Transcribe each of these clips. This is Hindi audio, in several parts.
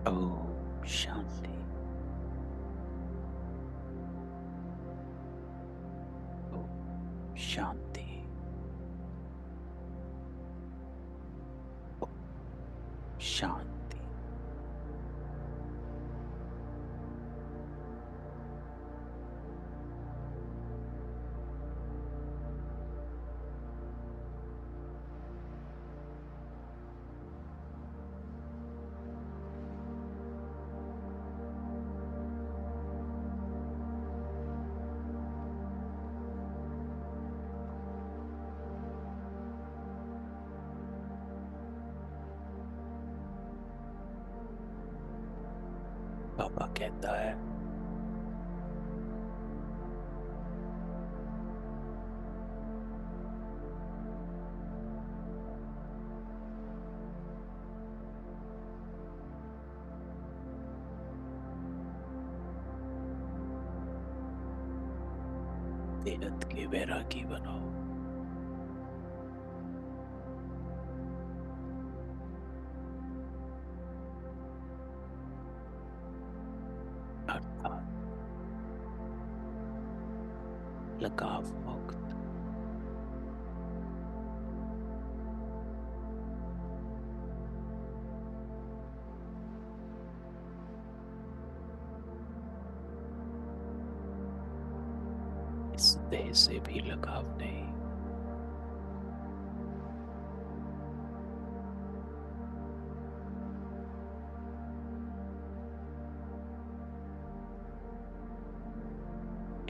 ओम शांति। ओम शांति। ओम शांति। बाबा कहता है, बेहद के वैरागी बनो। अर्थात लगाव मुक्त। इस देह से भी लगाव नहीं।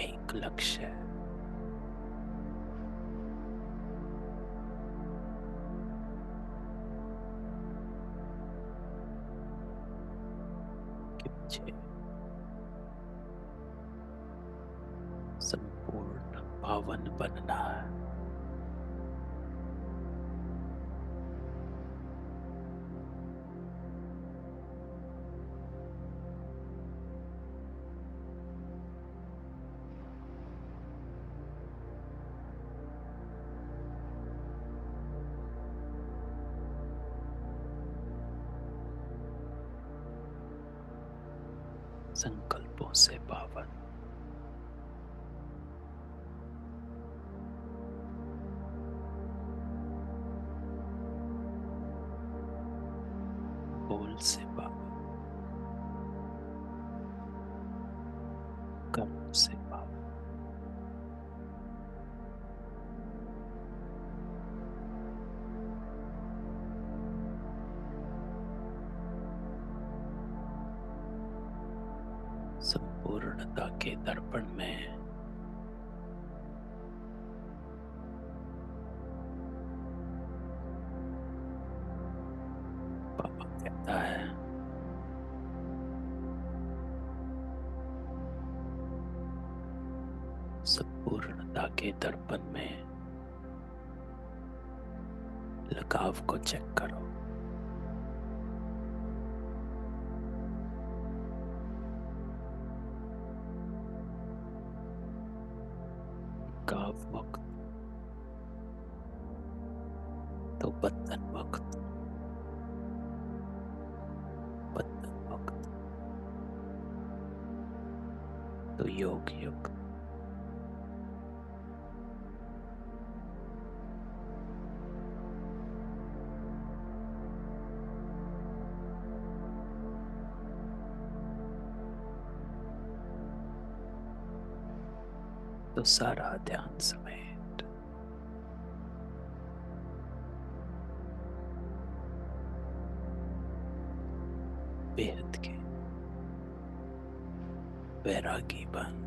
एक लक्ष्य है, कि मुझे संपूर्ण पावन बनना है। संकल्पों से पावन। बोल से पावन। कर्म से पावन। संपूर्णता के दर्पण में पापा कहता है, संपूर्णता के दर्पण में लगाव को चेक करो। लगाव मुक्त तो बंधन मुक्त। बंधन मुक्त तो योग युक्त। तो सारा ध्यान समेत बेहद के वैरागी बन।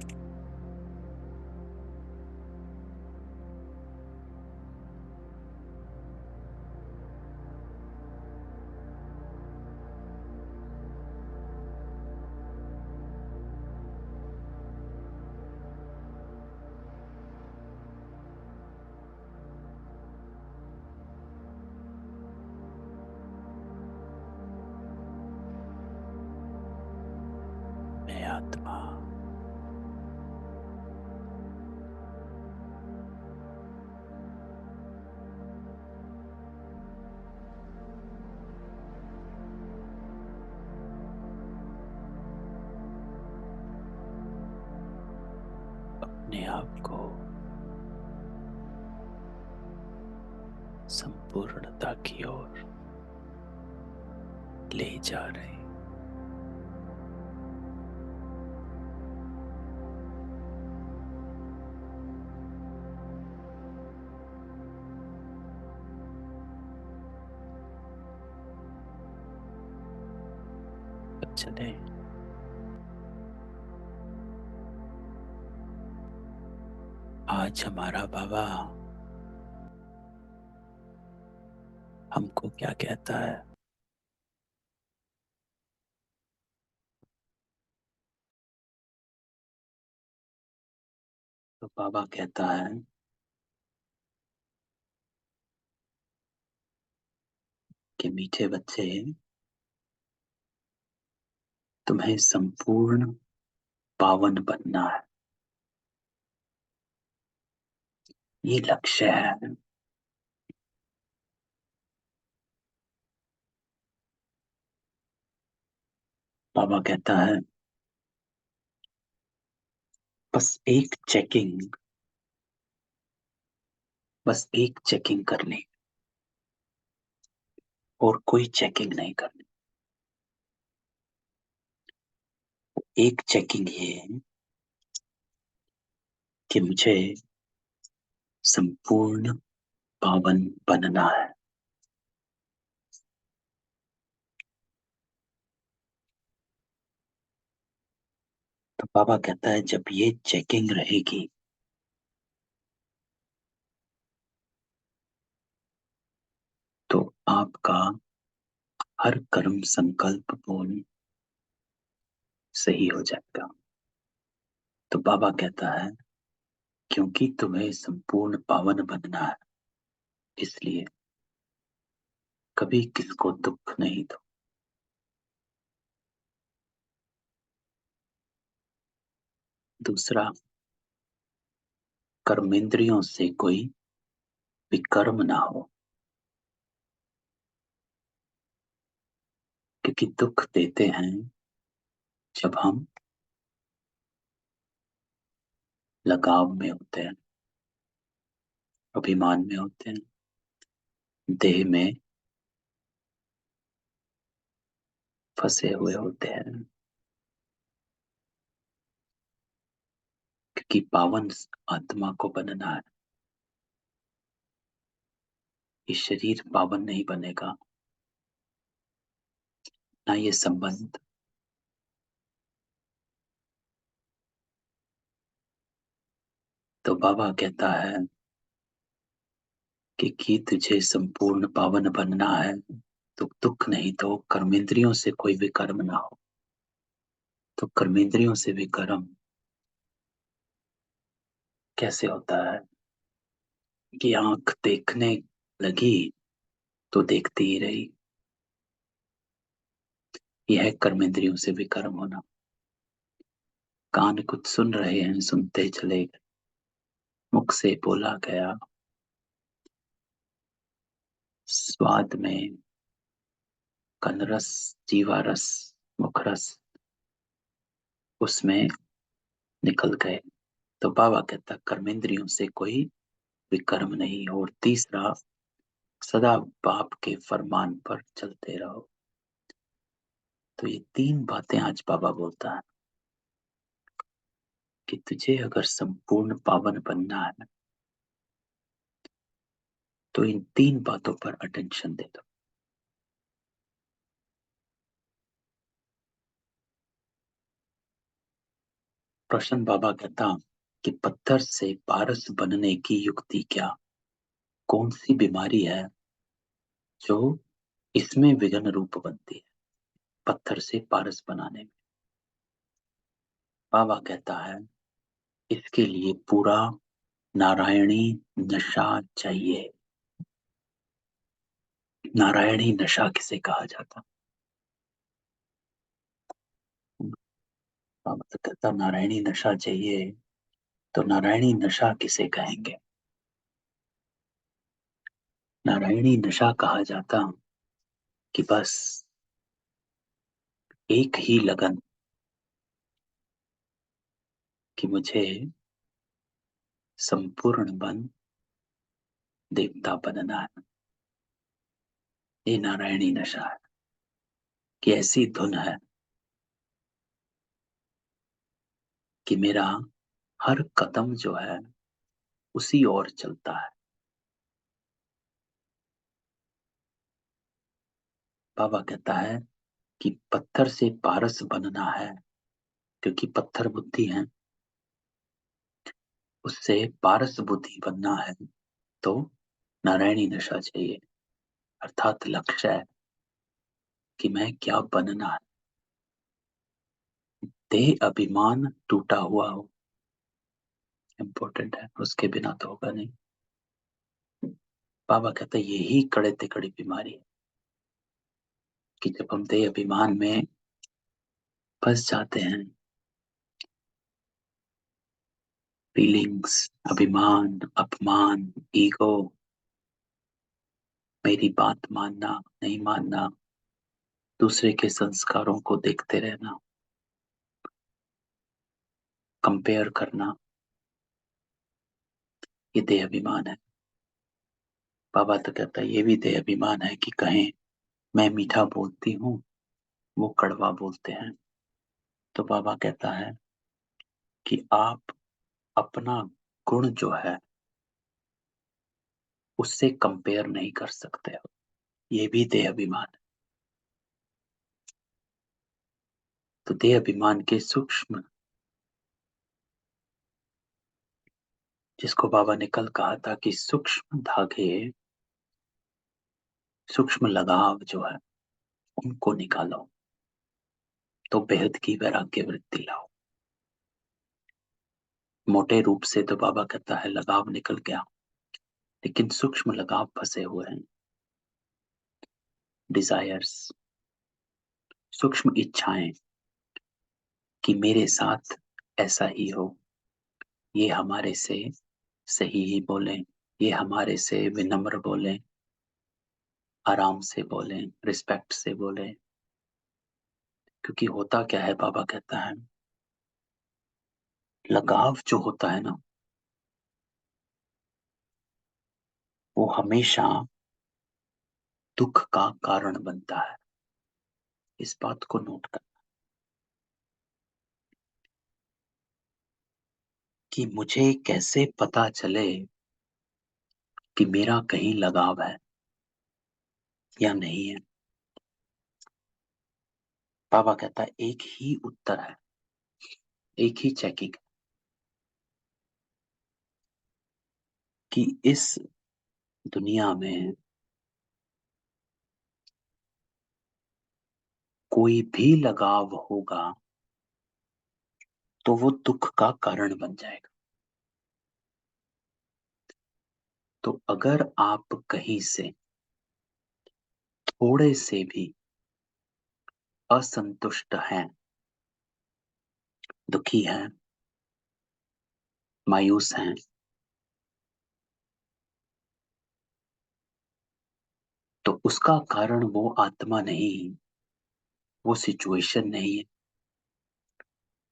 मैं आत्मा अपने आप को संपूर्णता की ओर ले जा रहे हैं। चले आज हमारा बाबा हमको क्या कहता है। तो बाबा कहता है कि मीठे बच्चे, तुम्हें संपूर्ण पावन बनना है, ये लक्ष्य है। बाबा कहता है बस एक चेकिंग, बस एक चेकिंग करनी और कोई चेकिंग नहीं करनी। एक चेकिंग ये है कि मुझे संपूर्ण पावन बनना है। तो बाबा कहता है जब ये चेकिंग रहेगी तो आपका हर कर्म संकल्प बोल सही हो जाएगा। तो बाबा कहता है क्योंकि तुम्हें संपूर्ण पावन बनना है, इसलिए कभी किसको दुख नहीं दो। दूसरा, कर्मेंद्रियों से कोई विकर्म ना हो, क्योंकि दुख देते हैं जब हम लगाव में होते हैं, अभिमान में होते हैं, देह में फंसे हुए होते हैं। क्योंकि पावन आत्मा को बनना है, ये शरीर पावन नहीं बनेगा, ना ये संबंध। तो बाबा कहता है कि तुझे संपूर्ण पावन बनना है तो दुख नहीं दो, कर्मेंद्रियों से कोई विकर्म ना हो। तो कर्मेंद्रियों से विकर्म कैसे होता है कि आंख देखने लगी तो देखती ही रही, यह है कर्मेंद्रियों से विकर्म होना। कान कुछ सुन रहे हैं, सुनते चले गए, मुख से बोला गया, स्वाद में कनरस, जीवारस, मुखरस उसमें निकल गए। तो बाबा कहता कर्मेंद्रियों से कोई विकर्म नहीं। और तीसरा, सदा बाप के फरमान पर चलते रहो। तो ये तीन बातें आज बाबा बोलता है कि तुझे अगर संपूर्ण पावन बनना है तो इन तीन बातों पर अटेंशन दे दो। प्रश्न बाबा कहता कि पत्थर से पारस बनने की युक्ति क्या, कौन सी बीमारी है जो इसमें विघ्न रूप बनती है, पत्थर से पारस बनाने में। बाबा कहता है इसके लिए पूरा नारायणी नशा चाहिए। नारायणी नशा किसे कहा जाता। बाबा तो कहता नारायणी नशा चाहिए, तो नारायणी नशा किसे कहेंगे। नारायणी नशा कहा जाता कि बस एक ही लगन कि मुझे संपूर्ण बन देवता बनना है। ये नारायणी नशा है कि ऐसी धुन है कि मेरा हर कदम जो है उसी ओर चलता है। बाबा कहता है कि पत्थर से पारस बनना है, क्योंकि पत्थर बुद्धि है, उससे पारस बुद्धि बनना है तो नारायणी नशा चाहिए। अर्थात लक्ष्य है कि मैं क्या बनना है। देह अभिमान टूटा हुआ हो, इम्पोर्टेंट है, उसके बिना तो होगा नहीं। बाबा कहते हैं यही कड़े ते कड़ी बीमारी है कि जब हम देह अभिमान में फंस जाते हैं, फीलिंग्स, अभिमान, अपमान, ईगो, मेरी बात मानना नहीं मानना, दूसरे के संस्कारों को देखते रहना, कंपेयर करना, ये देह अभिमान है। बाबा तो कहता है ये भी देह अभिमान है कि कहें मैं मीठा बोलती हूँ, वो कड़वा बोलते हैं। तो बाबा कहता है कि आप अपना गुण जो है उससे कंपेयर नहीं कर सकते हो, ये भी देह अभिमान है। तो देह अभिमान के सूक्ष्म, जिसको बाबा ने कल कहा था कि सूक्ष्म धागे, सूक्ष्म लगाव जो है उनको निकालो तो बेहद की वैराग्य वृत्ति लाओ। मोटे रूप से तो बाबा कहता है लगाव निकल गया, लेकिन सूक्ष्म लगाव फंसे हुए हैं। डिजायर्स, सूक्ष्म इच्छाएं कि मेरे साथ ऐसा ही हो, ये हमारे से सही ही बोलें, ये हमारे से विनम्र बोलें, आराम से बोलें, रिस्पेक्ट से बोलें। क्योंकि होता क्या है, बाबा कहता है लगाव जो होता है ना, वो हमेशा दुख का कारण बनता है। इस बात को नोट कर कि मुझे कैसे पता चले कि मेरा कहीं लगाव है या नहीं है। बाबा कहता है एक ही उत्तर है, एक ही चेकिंग, कि इस दुनिया में कोई भी लगाव होगा तो वो दुख का कारण बन जाएगा। तो अगर आप कहीं से थोड़े से भी असंतुष्ट हैं, दुखी हैं, मायूस हैं, तो उसका कारण वो आत्मा नहीं, वो सिचुएशन नहीं है।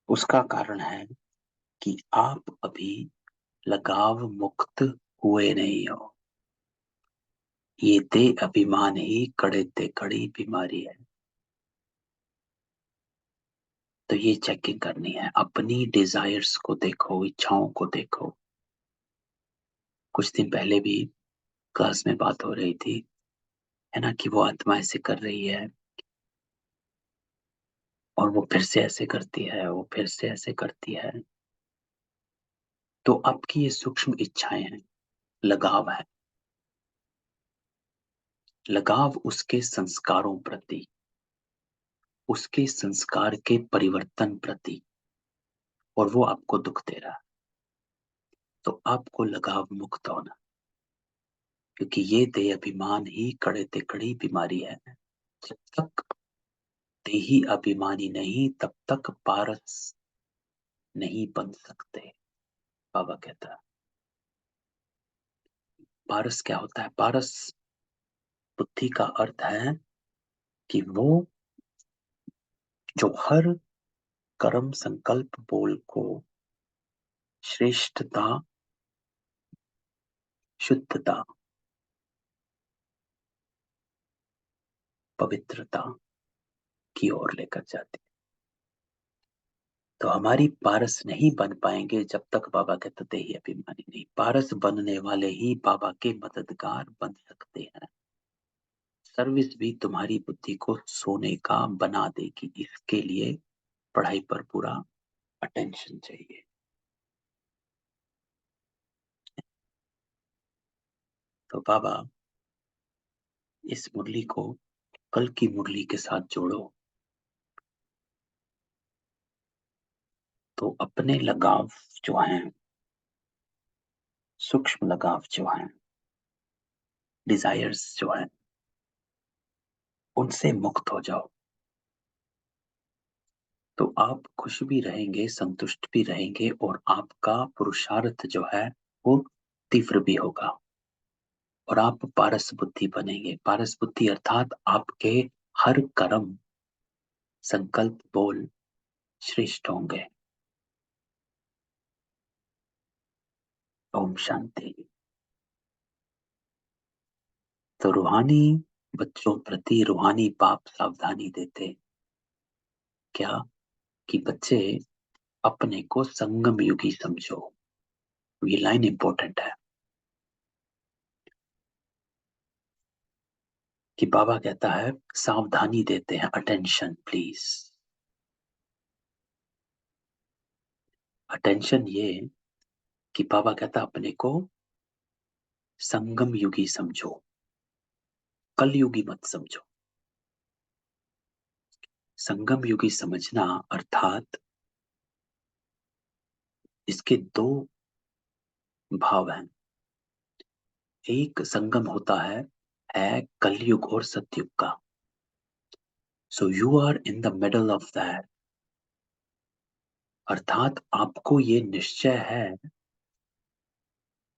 उसका कारण है कि आप अभी लगाव मुक्त हुए नहीं हो। ये देह अभिमान ही कड़े ते कड़ी बीमारी है। तो ये चेकिंग करनी है, अपनी डिजायर्स को देखो, इच्छाओं को देखो। कुछ दिन पहले भी क्लास में बात हो रही थी, है ना, कि वो आत्मा ऐसे कर रही है और वो फिर से ऐसे करती है, वो फिर से ऐसे करती है। तो आपकी ये सूक्ष्म इच्छाएं हैं, लगाव है। लगाव उसके संस्कारों प्रति, उसके संस्कार के परिवर्तन प्रति, और वो आपको दुख दे रहा है। तो आपको लगाव मुक्त होना, क्योंकि ये देह अभिमान ही कड़े ते कड़ी बीमारी है। जब तक देही अभिमानी नहीं तब तक पारस नहीं बन सकते। बाबा कहता है पारस क्या होता है। पारस बुद्धि का अर्थ है कि वो जो हर कर्म संकल्प बोल को श्रेष्ठता शुद्धता, पवित्रता की ओर लेकर जाती। तो हमारी पारस नहीं बन पाएंगे जब तक बाबा के ततेही अभिमानी नहीं। पारस बनने वाले ही बाबा के मददगार बन सकते हैं। सर्विस भी तुम्हारी बुद्धि को सोने का बना देगी। इसके लिए पढ़ाई पर पूरा अटेंशन चाहिए। तो बाबा इस मुरली को कल की मुरली के साथ जोड़ो, तो अपने लगाव जो हैं, सूक्ष्म लगाव जो हैं, डिजायर्स जो हैं, उनसे मुक्त हो जाओ। तो आप खुश भी रहेंगे, संतुष्ट भी रहेंगे, और आपका पुरुषार्थ जो है वो तीव्र भी होगा, और आप पारस बुद्धि बनेंगे। पारस बुद्धि अर्थात आपके हर कर्म, संकल्प, बोल श्रेष्ठ होंगे। ओम शांति। तो रूहानी बच्चों प्रति रूहानी बाप सावधानी देते क्या, कि बच्चे अपने को संगम युगी समझो। ये लाइन इंपॉर्टेंट है कि बाबा कहता है सावधानी देते हैं, अटेंशन प्लीज। अटेंशन ये कि बाबा कहता अपने को संगम युगी समझो, कल युगी मत समझो। संगम युगी समझना अर्थात इसके दो भाव हैं। एक संगम होता है कलयुग और सतयुग का। So you are in the middle of that. अर्थात आपको ये निश्चय है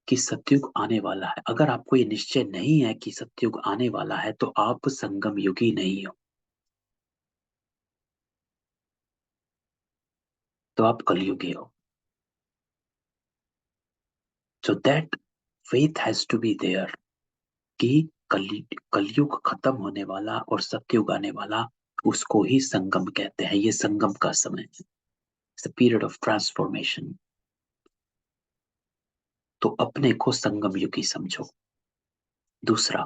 कि सतयुग आने वाला है। अगर आपको ये निश्चय नहीं है कि सतयुग आने वाला है, तो आप संगम युगी नहीं हो, तो आप कलयुगी हो। So that faith has to be there कि कलयुग खत्म होने वाला और सतयुग आने वाला, उसको ही संगम कहते हैं। ये संगम का समय है, द पीरियड ऑफ ट्रांसफॉर्मेशन। तो अपने को संगम युगी समझो। दूसरा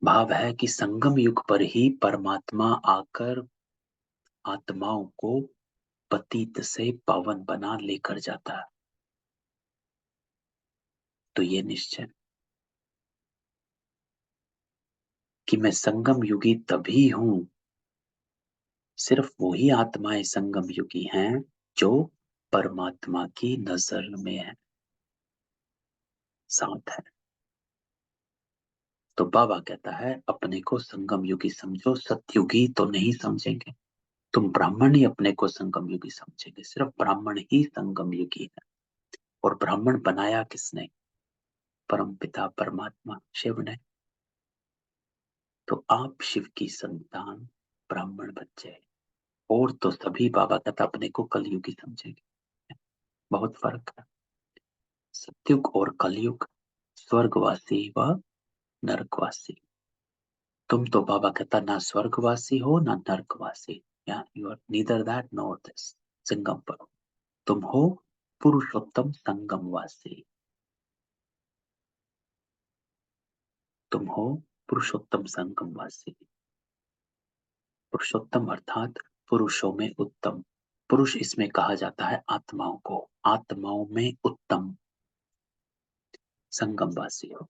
भाव है कि संगम युग पर ही परमात्मा आकर आत्माओं को पतित से पावन बना लेकर जाता है। तो ये निश्चय कि मैं संगम युगी तभी हूं, सिर्फ वही आत्माएं संगम युगी हैं जो परमात्मा की नजर में है, साथ है। तो बाबा कहता है अपने को संगम युगी समझो, सतयुगी तो नहीं समझेंगे। तुम ब्राह्मण ही अपने को संगम युगी समझेंगे, सिर्फ ब्राह्मण ही संगम युगी है। और ब्राह्मण बनाया किसने? परम पिता परमात्मा शिव ने। तो आप शिव की संतान ब्राह्मण बच्चे, और तो सभी बाबा कहता अपने को कलयुगी समझेंगे। बहुत फर्क है सतयुग और कलयुग, स्वर्गवासी व नरकवासी। तुम तो बाबा कहता ना स्वर्गवासी हो ना नरकवासी, या you are neither that nor this. संगम पर हो। तुम हो पुरुषोत्तम संगमवासी। तुम हो पुरुषोत्तम संगमवासी। पुरुषोत्तम अर्थात पुरुषों में उत्तम। पुरुष इसमें कहा जाता है आत्माओं को, आत्माओं में उत्तम संगमवासी हो,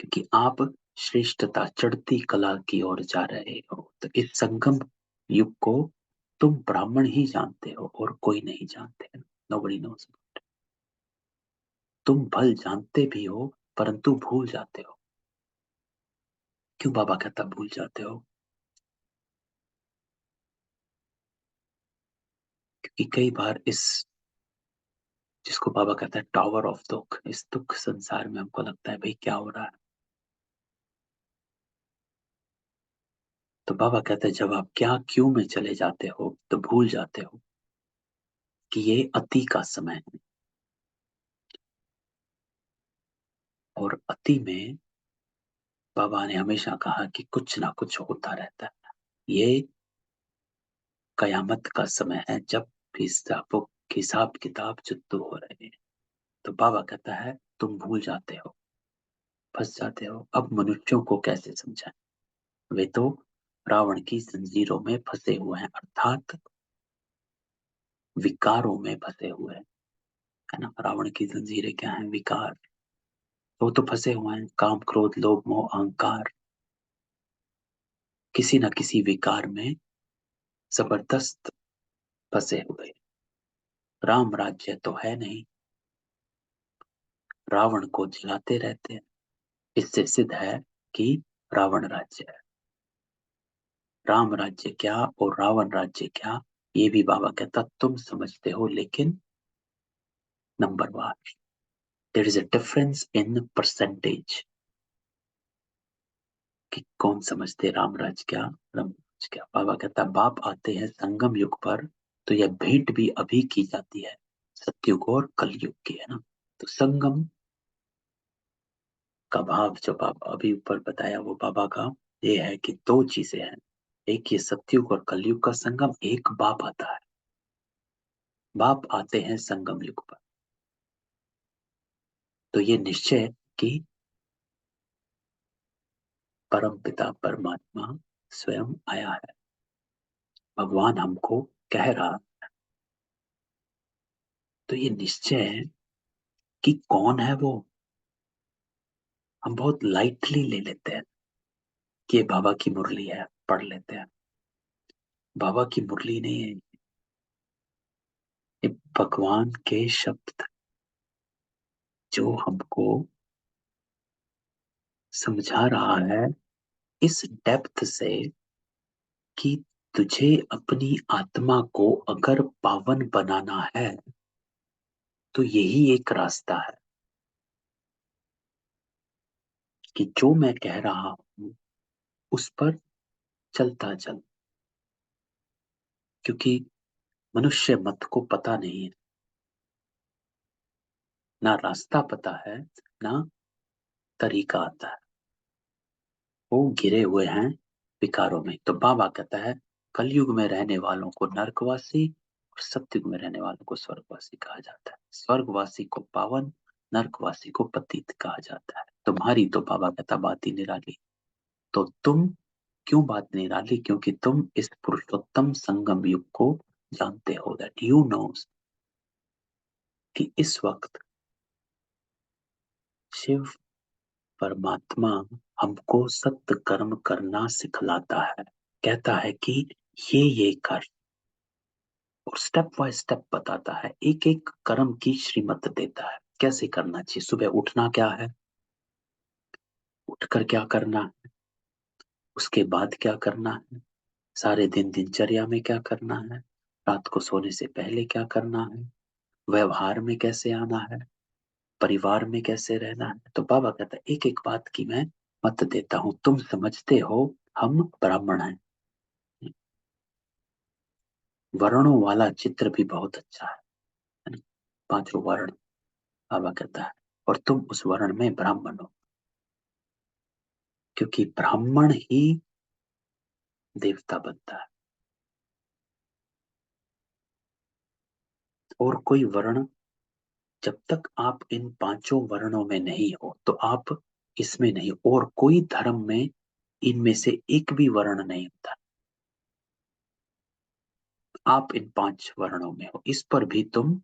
क्योंकि आप श्रेष्ठता चढ़ती कला की ओर जा रहे हो। तो इस संगम युग को तुम ब्राह्मण ही जानते हो और कोई नहीं जानते। Nobody nose. तुम भल जानते भी हो परंतु भूल जाते हो। क्यों बाबा कहता भूल जाते हो? क्योंकि कई बार इस, जिसको बाबा कहता है टावर ऑफ दुख, इस दुख संसार में हमको लगता है भाई क्या हो रहा है। तो बाबा कहते हैं जब आप क्या क्यों में चले जाते हो तो भूल जाते हो कि ये अति का समय है। और अति में बाबा ने हमेशा कहा कि कुछ ना कुछ होता रहता है। ये कयामत का समय है जब हिसाब किताब जुत्तू हो रहे हैं। तो बाबा कहता है तुम भूल जाते हो, फंस जाते हो। अब मनुष्यों को कैसे समझाएं? वे तो रावण की जंजीरों में फंसे हुए हैं, अर्थात विकारों में फंसे हुए हैं, है ना। रावण की जंजीरें क्या है? विकार। वो तो फंसे हुए हैं, काम क्रोध लोभ मोह अहंकार, किसी न किसी विकार में जबरदस्त फंसे हुए। राम राज्य तो है नहीं, रावण को जलाते रहते हैं। इससे सिद्ध है कि रावण राज्य है। राम राज्य क्या और रावण राज्य क्या, ये भी बाबा कहता तुम समझते हो, लेकिन नंबर वार। There is a difference in percentage कि कौन समझते राम राज्य क्या, राम राज्य क्या। बाबा कहता बाप आते हैं संगम युग पर, तो यह भेंट भी अभी की जाती है, सतयुग और कलयुग की, है ना। तो संगम का भाव जो बाबा अभी ऊपर बताया, वो बाबा का ये है कि दो चीजें हैं। एक ये सतयुग और कलयुग का संगम, एक बाप आता है। बाप आते हैं संगम युग पर, तो ये निश्चय है कि परम पिता परमात्मा स्वयं आया है। भगवान हमको कह रहा, तो ये निश्चय है कि कौन है वो, हम बहुत लाइटली ले लेते हैं कि ये बाबा की मुरली है, पढ़ लेते हैं। बाबा की मुरली नहीं है, ये भगवान के शब्द जो हमको समझा रहा है इस डेप्थ से कि तुझे अपनी आत्मा को अगर पावन बनाना है तो यही एक रास्ता है कि जो मैं कह रहा हूं उस पर चलता चल। क्योंकि मनुष्य मत को पता नहीं है, ना रास्ता पता है, ना तरीका आता है। वो घिरे हुए हैं विकारों में। तो बाबा कहता है कलयुग में रहने वालों को नरकवासी और सतयुग में रहने वालों को स्वर्गवासी कहा जाता है। स्वर्गवासी को पावन, नरकवासी को पतित कहा जाता है। तुम्हारी तो बाबा कहता बात ही निराली। तो तुम क्यों बात निराली? क्योंकि तुम इस पुरुषोत्तम संगम युग को जानते हो, दैट यू नोस कि इस वक्त शिव परमात्मा हमको सत्य कर्म करना सिखलाता है। कहता है कि ये कर, और स्टेप बाय स्टेप बताता है, एक एक कर्म की श्रीमत देता है कैसे करना चाहिए। सुबह उठना क्या है, उठकर क्या करना है, उसके बाद क्या करना है, सारे दिन दिनचर्या में क्या करना है, रात को सोने से पहले क्या करना है, व्यवहार में कैसे आना है, परिवार में कैसे रहना है। तो बाबा कहता है एक एक बात की मैं मत देता हूं। तुम समझते हो हम ब्राह्मण हैं, वर्णों वाला चित्र भी बहुत अच्छा है ना। पांचों वर्ण बाबा कहता है, और तुम उस वर्ण में ब्राह्मण हो, क्योंकि ब्राह्मण ही देवता बनता है। और कोई वर्ण, जब तक आप इन पांचों वर्णों में नहीं हो तो आप इसमें नहीं हो। और कोई धर्म में इनमें से एक भी वर्ण नहीं होता, आप इन पांच वर्णों में हो। इस पर भी तुम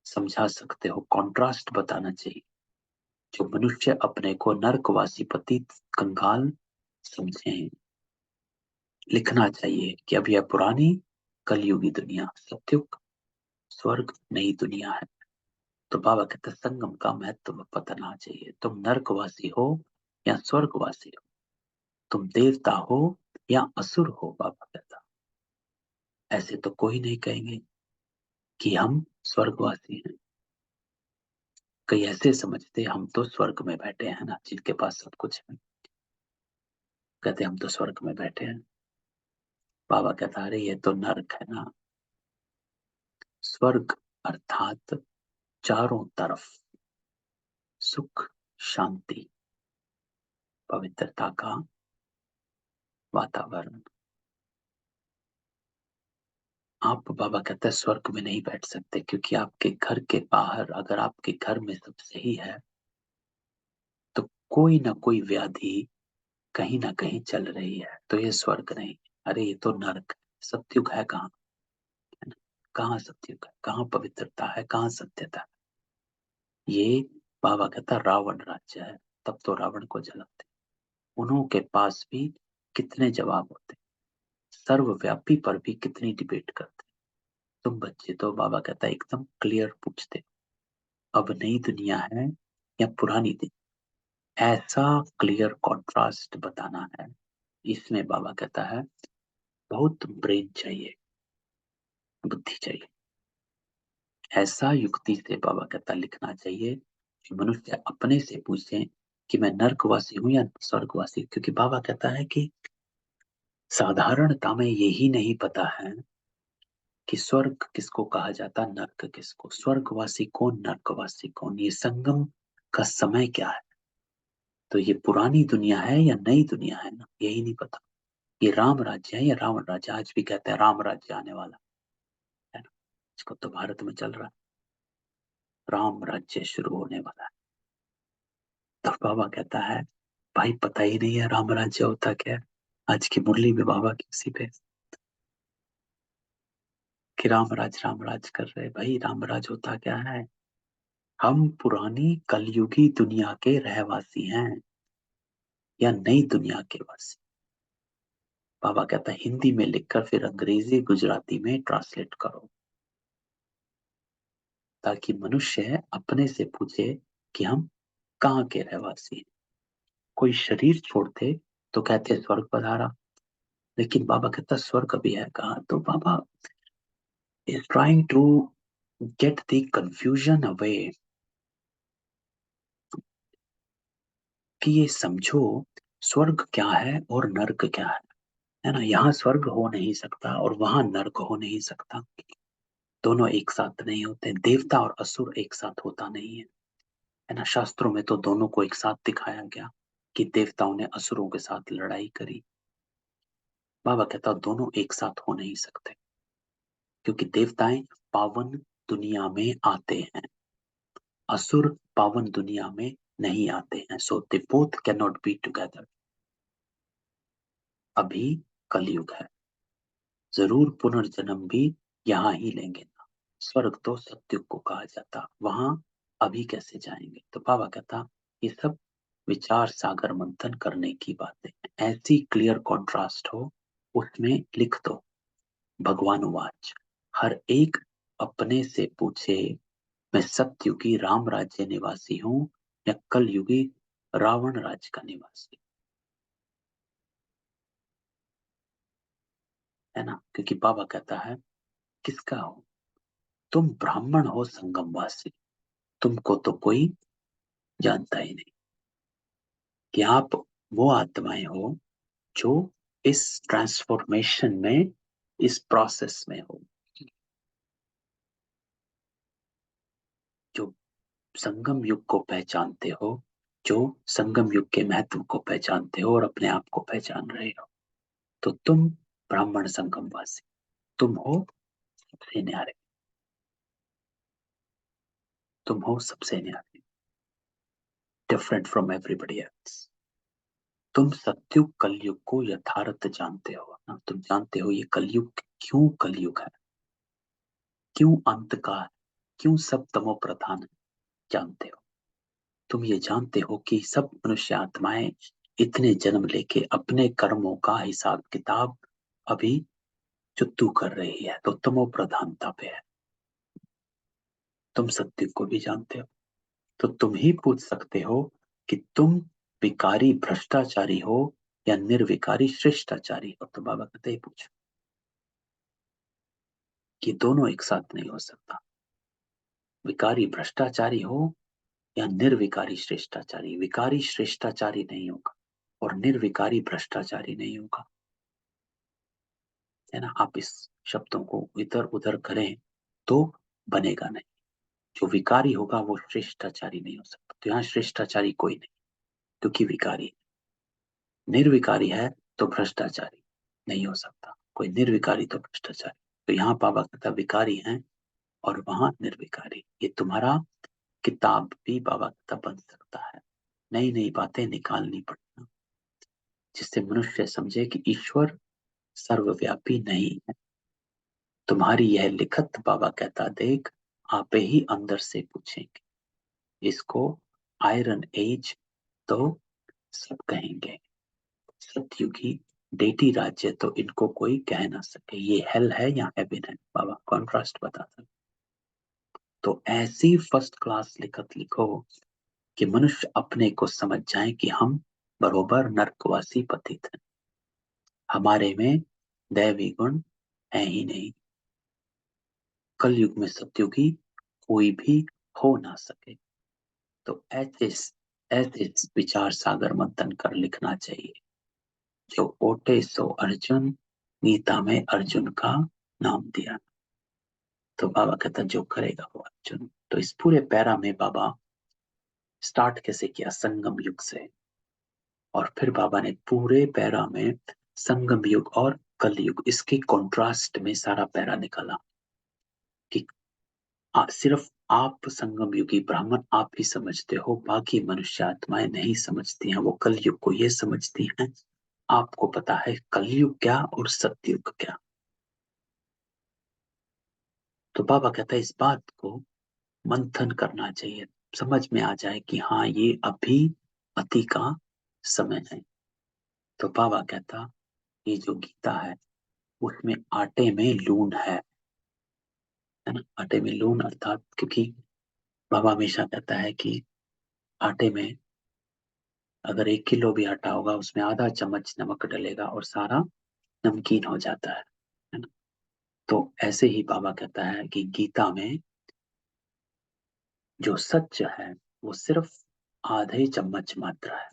समझा सकते हो, कॉन्ट्रास्ट बताना चाहिए। जो मनुष्य अपने को नरकवासी पतित कंगाल समझे, लिखना चाहिए कि अब यह पुरानी कलयुगी दुनिया, सत्युग स्वर्ग नई दुनिया है। तो बाबा कहते संगम का महत्व पता चाहिए। तुम नरकवासी हो या स्वर्गवासी हो, तुम देवता हो या असुर हो, बाबा कहता ऐसे तो कोई नहीं कहेंगे कि हम स्वर्गवासी हैं। कई ऐसे समझते हम तो स्वर्ग में बैठे हैं ना, जिनके पास सब कुछ है, कहते हम तो स्वर्ग में बैठे हैं। बाबा कहता अरे ये तो नर्क है ना। स्वर्ग अर्थात चारों तरफ सुख शांति, पवित्रता का वातावरण। आप, बाबा कहते हैं, स्वर्ग में नहीं बैठ सकते, क्योंकि आपके घर के बाहर, अगर आपके घर में सब सही है तो कोई ना कोई व्याधि कहीं ना कहीं चल रही है, तो ये स्वर्ग नहीं। अरे ये तो नरक। सतयुग है कहाँ? है ना? कहाँ सतयुग है? कहाँ पवित्रता है? कहाँ सत्यता है? ये, बाबा कहता, रावण राज्य है। तब तो रावण को जलाते। उन्हों के पास भी कितने जवाब होते, सर्वव्यापी पर भी कितनी डिबेट करते। तुम बच्चे तो, बाबा कहता है, एकदम क्लियर पूछते, अब नई दुनिया है या पुरानी दुनिया? ऐसा क्लियर कॉन्ट्रास्ट बताना है, इसमें बाबा कहता है बहुत ब्रेन चाहिए, बुद्धि चाहिए। ऐसा युक्ति से, बाबा कहता, लिखना चाहिए कि मनुष्य अपने से पूछे कि मैं नर्कवासी हूं या स्वर्गवासी। क्योंकि बाबा कहता है कि साधारणता में यही नहीं पता है कि स्वर्ग किसको कहा जाता, नर्क किसको, स्वर्गवासी कौन, नर्कवासी कौन, ये संगम का समय क्या है। तो ये पुरानी दुनिया है या नई दुनिया है ना, यही नहीं पता। ये राम राज्य है या रावण राज्य? आज भी कहते हैं राम राज्य आने वाला है ना, इसको तो भारत में चल रहा है, राम राज्य शुरू होने वाला है। तो बाबा कहता है भाई पता ही नहीं है राम राज्य होता क्या है। आज की मुरली में बाबा की उसी पे कि राम राज कर रहे, भाई राम राज होता क्या है? हम पुरानी कलयुगी दुनिया के रहवासी हैं या नई दुनिया के वासी? बाबा कहता है हिंदी में लिखकर फिर अंग्रेजी गुजराती में ट्रांसलेट करो, ताकि मनुष्य अपने से पूछे कि हम कहाँ के रहवासी हैं। कोई शरीर छोड़ते तो कहते स्वर्ग पधारा, लेकिन बाबा कहता स्वर्ग अभी है कहाँ? तो बाबा is trying to get the confusion away, कि ये समझो स्वर्ग क्या है और नर्क क्या है ना? यहाँ स्वर्ग हो नहीं सकता और वहां नर्क हो नहीं सकता, दोनों एक साथ नहीं होते। देवता और असुर एक साथ होता नहीं है ना? शास्त्रों में तो दोनों को एक साथ दिखाया गया कि देवताओं ने असुरों के साथ लड़ाई करी। बाबा कहता दोनों एक साथ हो नहीं सकते, क्योंकि देवताएं पावन दुनिया में आते हैं, असुर पावन दुनिया में नहीं आते हैं। So they both can not be together. अभी कलयुग है, जरूर पुनर्जन्म भी यहाँ ही लेंगे ना। स्वर्ग तो सत्युग को कहा जाता, वहां अभी कैसे जाएंगे? तो बाबा कहता ये सब विचार सागर मंथन करने की बातें, ऐसी क्लियर कॉन्ट्रास्ट हो उसमें लिख दो। भगवान वाच, हर एक अपने से पूछे मैं सत्युगी राम राज्य निवासी हूँ या कलयुगी रावण राज्य का निवासी, है ना? क्योंकि बाबा कहता है किसका हो? तुम ब्राह्मण हो संगमवासी, तुमको तो कोई जानता ही नहीं कि आप वो आत्माएं हो जो इस ट्रांसफॉर्मेशन में, इस प्रोसेस में हो, जो संगम युग को पहचानते हो, जो संगम युग के महत्व को पहचानते हो और अपने आप को पहचान रहे हो। तो तुम ब्राह्मण संगमवासी, तुम हो सबसे न्यारे, तुम हो सबसे न्यारे, डिफरेंट फ्रॉम एवरीबडी एल्स। तुम सत्युग कलयुग को यथार्थ जानते हो ना, तुम जानते हो ये कलयुग क्यों कलयुग है, क्यों अंत का है, क्यों सब तमो प्रधान है, जानते हो। तुम ये जानते हो कि सब मनुष्य आत्माएं इतने जन्म लेके अपने कर्मों का हिसाब किताब अभी जो तू कर रही है तो तमो प्रधानता पे है। तुम सत्य को भी जानते हो, तो तुम ही पूछ सकते हो कि तुम विकारी भ्रष्टाचारी हो या निर्विकारी श्रेष्ठाचारी हो। तो बाबा कहते ही पूछो कि दोनों एक साथ नहीं हो सकता। विकारी भ्रष्टाचारी हो या निर्विकारी श्रेष्ठाचारी। विकारी श्रेष्ठाचारी नहीं होगा और निर्विकारी भ्रष्टाचारी नहीं होगा, है ना? आप इस शब्दों को इधर उधर करें तो बनेगा नहीं। जो विकारी होगा वो श्रेष्ठाचारी नहीं हो सकता। तो यहाँ श्रेष्ठाचारी कोई नहीं, क्योंकि विकारी है। निर्विकारी है तो भ्रष्टाचारी नहीं हो सकता, कोई निर्विकारी तो भ्रष्टाचारी। तो यहाँ बाबा कहता विकारी है और वहां निर्विकारी। ये तुम्हारा किताब भी बाबा कहता बन सकता है, नई नई बातें निकालनी पड़ती, जिससे मनुष्य समझे कि ईश्वर सर्वव्यापी नहीं है। तुम्हारी यह लिखत बाबा कहता देख, आपे ही अंदर से पूछेंगे। इसको आयरन एज तो सब कहेंगे, सतयुगी डेटी राज्य तो इनको कोई कह ना सके। ये हेल है या हेवन है, बाबा कॉन्ट्रास्ट बताता। तो ऐसी फर्स्ट क्लास लिखत लिखो कि मनुष्य अपने को समझ जाए कि हम बरोबर नरकवासी पतित हैं, हमारे में दैवी गुण है ही नहीं। कलयुग में सतयुगी कोई भी हो ना सके। तो ऐसे ऐसे विचार सागर मंथन कर लिखना चाहिए। जो ओटे सो अर्जुन, गीता में अर्जुन का नाम दिया। तो बाबा कहता जो करेगा वो अर्जुन। तो इस पूरे पैरा में बाबा स्टार्ट कैसे किया, संगम युग से, और फिर बाबा ने पूरे पैरा में संगम युग और कलयुग, इसके कॉन्ट्रास्ट में सारा पैरा निकाला कि सिर्फ आप संगम युगी ब्राह्मण आप ही समझते हो, बाकी मनुष्य आत्माएं नहीं समझती हैं। वो कलयुग को ये समझती हैं। आपको पता है कलयुग क्या और सतयुग क्या। तो बाबा कहता है इस बात को मंथन करना चाहिए, समझ में आ जाए कि हाँ ये अभी अति का समय है। तो बाबा कहता ये जो गीता है उसमें आटे में लून है ना। आटे में लून अर्थात, क्योंकि बाबा हमेशा कहता है कि आटे में अगर 1 किलो भी आटा होगा उसमें आधा चम्मच नमक डलेगा और सारा नमकीन हो जाता है ना। तो ऐसे ही बाबा कहता है कि गीता में जो सच है वो सिर्फ आधे चम्मच मात्रा है,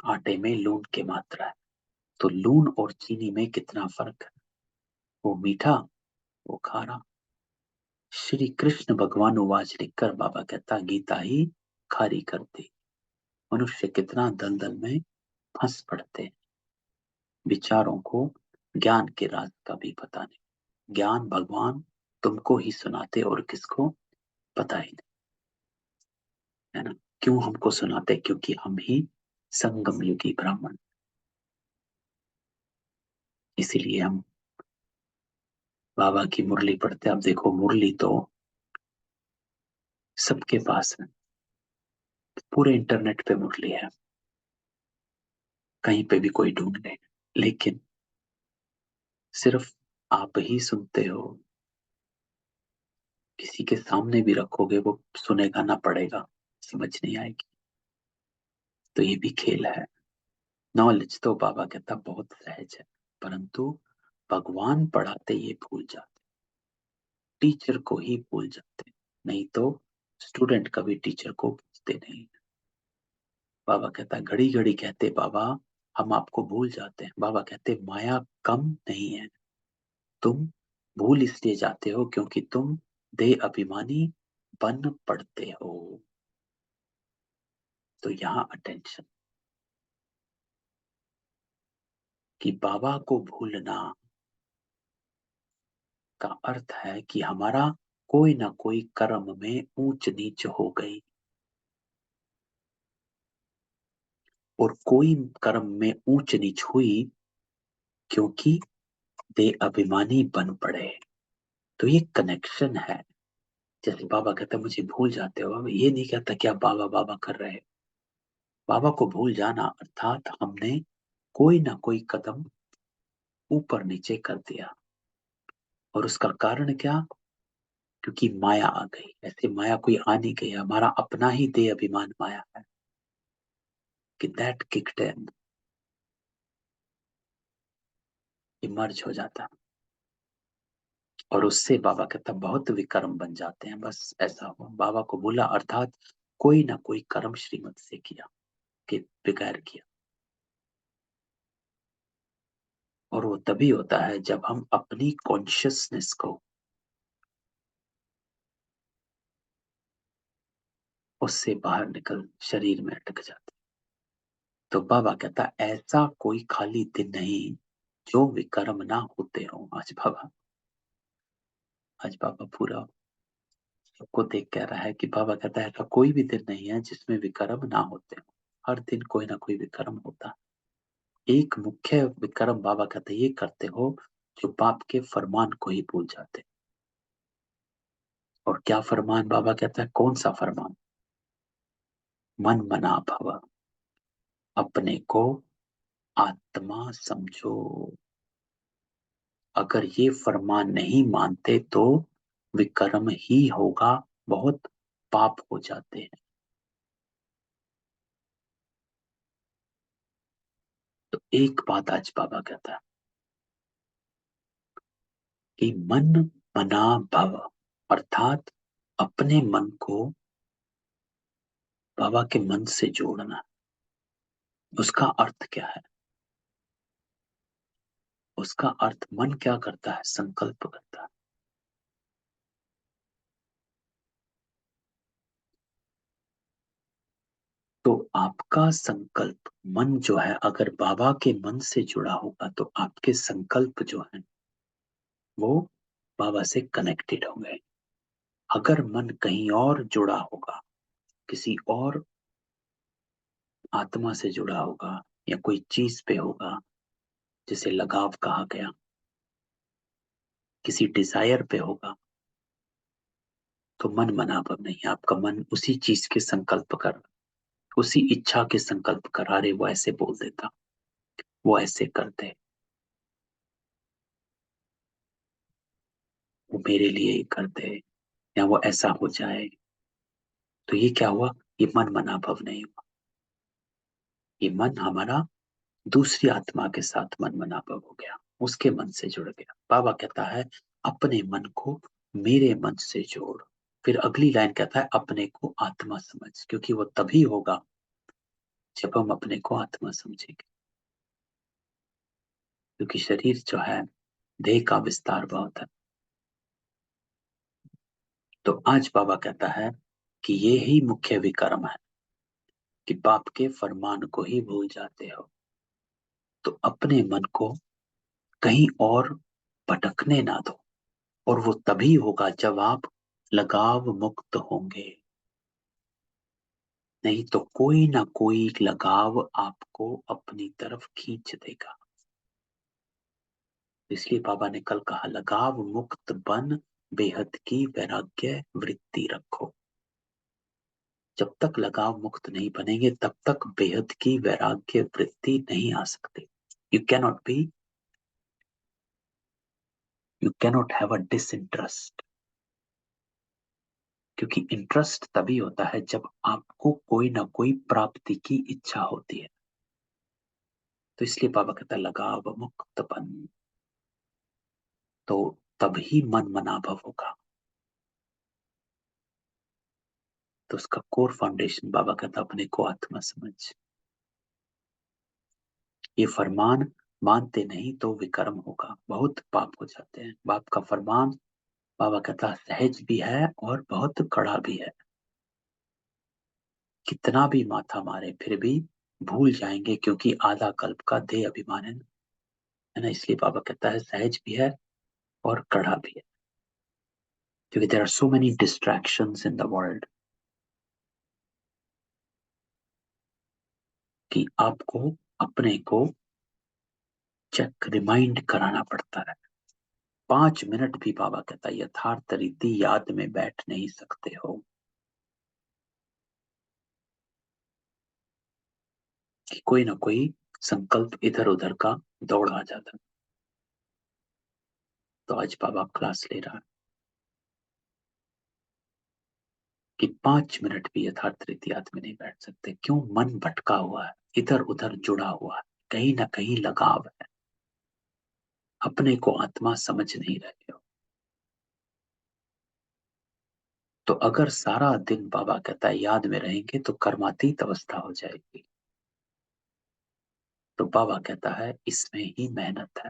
आटे में लून की मात्रा है। तो लून और चीनी में कितना फर्क है, वो मीठा वो खारा। श्री कृष्ण भगवान उवाच लिखकर बाबा कहता गीता ही खारी कर दी। मनुष्य कितना दलदल में फंस पड़ते हैं, विचारों को ज्ञान के राज का भी पता नहीं। ज्ञान भगवान तुमको ही सुनाते और किसको पता ही नहीं, है ना। क्यों हमको सुनाते, क्योंकि हम ही संगम युगी ब्राह्मण, इसीलिए हम बाबा की मुरली पढ़ते। अब देखो मुरली तो सबके पास है, पूरे इंटरनेट पे मुरली है, कहीं पे भी कोई ढूंढ ले, लेकिन सिर्फ आप ही सुनते हो। किसी के सामने भी रखोगे वो सुनेगा ना पड़ेगा, समझ नहीं आएगी। तो ये भी खेल है। नॉलेज तो बाबा कहता बहुत सहज है, परंतु भगवान पढ़ाते ये भूल जाते, टीचर को ही भूल जाते। नहीं तो स्टूडेंट कभी टीचर को पूछते नहीं। बाबा कहता घड़ी घड़ी कहते बाबा हम आपको भूल जाते हैं। बाबा कहते माया कम नहीं है, तुम भूल इसलिए जाते हो क्योंकि तुम देह अभिमानी बन पड़ते हो। तो यहाँ अटेंशन कि बाबा को भूलना का अर्थ है कि हमारा कोई ना कोई कर्म में ऊंच नीच हो गई, और कोई कर्म में ऊंच नीच हुई क्योंकि दे अभिमानी बन पड़े। तो ये कनेक्शन है। जैसे बाबा कहता मुझे भूल जाते हो, ये नहीं कहता क्या बाबा बाबा कर रहे हो। बाबा को भूल जाना अर्थात हमने कोई ना कोई कदम ऊपर नीचे कर दिया, और उसका कारण क्या, क्योंकि माया आ गई। ऐसे माया कोई आ नहीं गई, हमारा अपना ही देह अभिमान माया है कि दैट किक्ड इन, इमर्ज हो जाता, और उससे बाबा कहता बहुत विकर्म बन जाते हैं। बस ऐसा हुआ, बाबा को भूला अर्थात कोई ना कोई कर्म श्रीमत से किया कि बेकार किया। और वो तभी होता है जब हम अपनी कॉन्शियसनेस को उससे बाहर निकल शरीर में अटक जाते। तो बाबा कहता ऐसा कोई खाली दिन नहीं जो विकर्म ना होते हो। आज बाबा पूरा सबको देख कह रहा है कि बाबा कहता है ऐसा कोई भी दिन नहीं है जिसमें विकर्म ना होते हो। हर दिन कोई ना कोई विकर्म होता। एक मुख्य विकर्म बाबा कहते ये करते हो जो बाप के फरमान को ही भूल जाते। और क्या फरमान बाबा कहता है, कौन सा फरमान? मन मना भव, अपने को आत्मा समझो। अगर ये फरमान नहीं मानते तो विकर्म ही होगा, बहुत पाप हो जाते हैं। तो एक बात आज बाबा कहता है कि मन मना भव, अर्थात अपने मन को बाबा के मन से जोड़ना। उसका अर्थ क्या है? उसका अर्थ मन क्या करता है? संकल्प करता है। तो आपका संकल्प मन जो है अगर बाबा के मन से जुड़ा होगा तो आपके संकल्प जो है वो बाबा से कनेक्टेड होंगे। अगर मन कहीं और जुड़ा होगा, किसी और आत्मा से जुड़ा होगा या कोई चीज पे होगा, जिसे लगाव कहा गया, किसी डिजायर पे होगा, तो मन मनाभव नहीं। आपका मन उसी चीज के संकल्प कर, उसी इच्छा के संकल्प कर, अरे वो ऐसे बोल देता, वो ऐसे करते, वो मेरे लिए ही करते, या वो ऐसा हो जाए। तो ये क्या हुआ? ये मन मनाभव नहीं हुआ। ये मन हमारा दूसरी आत्मा के साथ मन मनाभव हो गया, उसके मन से जुड़ गया। बाबा कहता है अपने मन को मेरे मन से जोड़। फिर अगली लाइन कहता है अपने को आत्मा समझ, क्योंकि वो तभी होगा जब हम अपने को आत्मा समझेंगे। क्योंकि शरीर जो है देह का विस्तार बहुत है। तो आज बाबा कहता है कि ये ही मुख्य विकर्म है कि बाप के फरमान को ही भूल जाते हो। तो अपने मन को कहीं और भटकने ना दो। और वो तभी होगा जब आप लगाव मुक्त होंगे। नहीं तो कोई ना कोई लगाव आपको अपनी तरफ खींच देगा। इसलिए बाबा ने कल कहा लगाव मुक्त बन, बेहद की वैराग्य वृत्ति रखो। जब तक लगाव मुक्त नहीं बनेंगे तब तक बेहद की वैराग्य वृत्ति नहीं आ सकती। You cannot be, you cannot have a disinterest. क्योंकि इंटरेस्ट तभी होता है जब आपको कोई ना कोई प्राप्ति की इच्छा होती है। तो इसलिए बाबा कहता है लगाव मुक्त बन, तो तभी मन मनाभव होगा। तो उसका कोर फाउंडेशन बाबा कहता अपने को आत्मा समझ। ये फरमान मानते नहीं तो विकर्म होगा, बहुत पाप हो जाते हैं। बाप का फरमान बाबा कहता सहज भी है और बहुत कड़ा भी है। कितना भी माथा मारे फिर भी भूल जाएंगे, क्योंकि आधा कल्प का देह अभिमान है ना। इसलिए बाबा कहता है सहज भी है और कड़ा भी है। क्योंकि there are so many distractions in the world कि आपको अपने को चेक रिमाइंड कराना पड़ता है। 5 मिनट भी बाबा कहता है यथार्थ रीति याद में बैठ नहीं सकते हो कि कोई ना कोई संकल्प इधर उधर का दौड़ आ जाता है। तो आज बाबा क्लास ले रहा है कि 5 मिनट भी यथार्थ रीति याद में नहीं बैठ सकते। क्यों? मन भटका हुआ है, इधर उधर जुड़ा हुआ है, कहीं ना कहीं लगाव है, अपने को आत्मा समझ नहीं रहे हो। तो अगर सारा दिन बाबा कहता है याद में रहेंगे तो कर्मातीत अवस्था हो जाएगी। तो बाबा कहता है इसमें ही मेहनत है।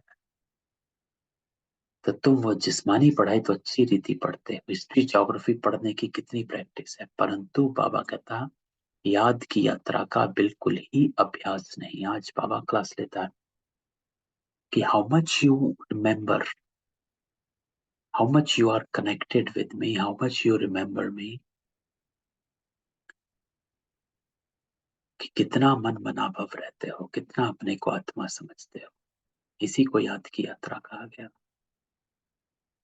तो तुम वो जिस्मानी पढ़ाई तो अच्छी रीति पढ़ते हो, हिस्ट्री ज्योग्राफी पढ़ने की कितनी प्रैक्टिस है, परंतु बाबा कहता याद की यात्रा का बिल्कुल ही अभ्यास नहीं। आज बाबा क्लास लेता है कि how much you remember, how much you are connected with me, how much you remember me, कि कितना मन मनाभव रहते हो, कितना अपने को आत्मा समझते हो। इसी को याद की यात्रा कहा गया।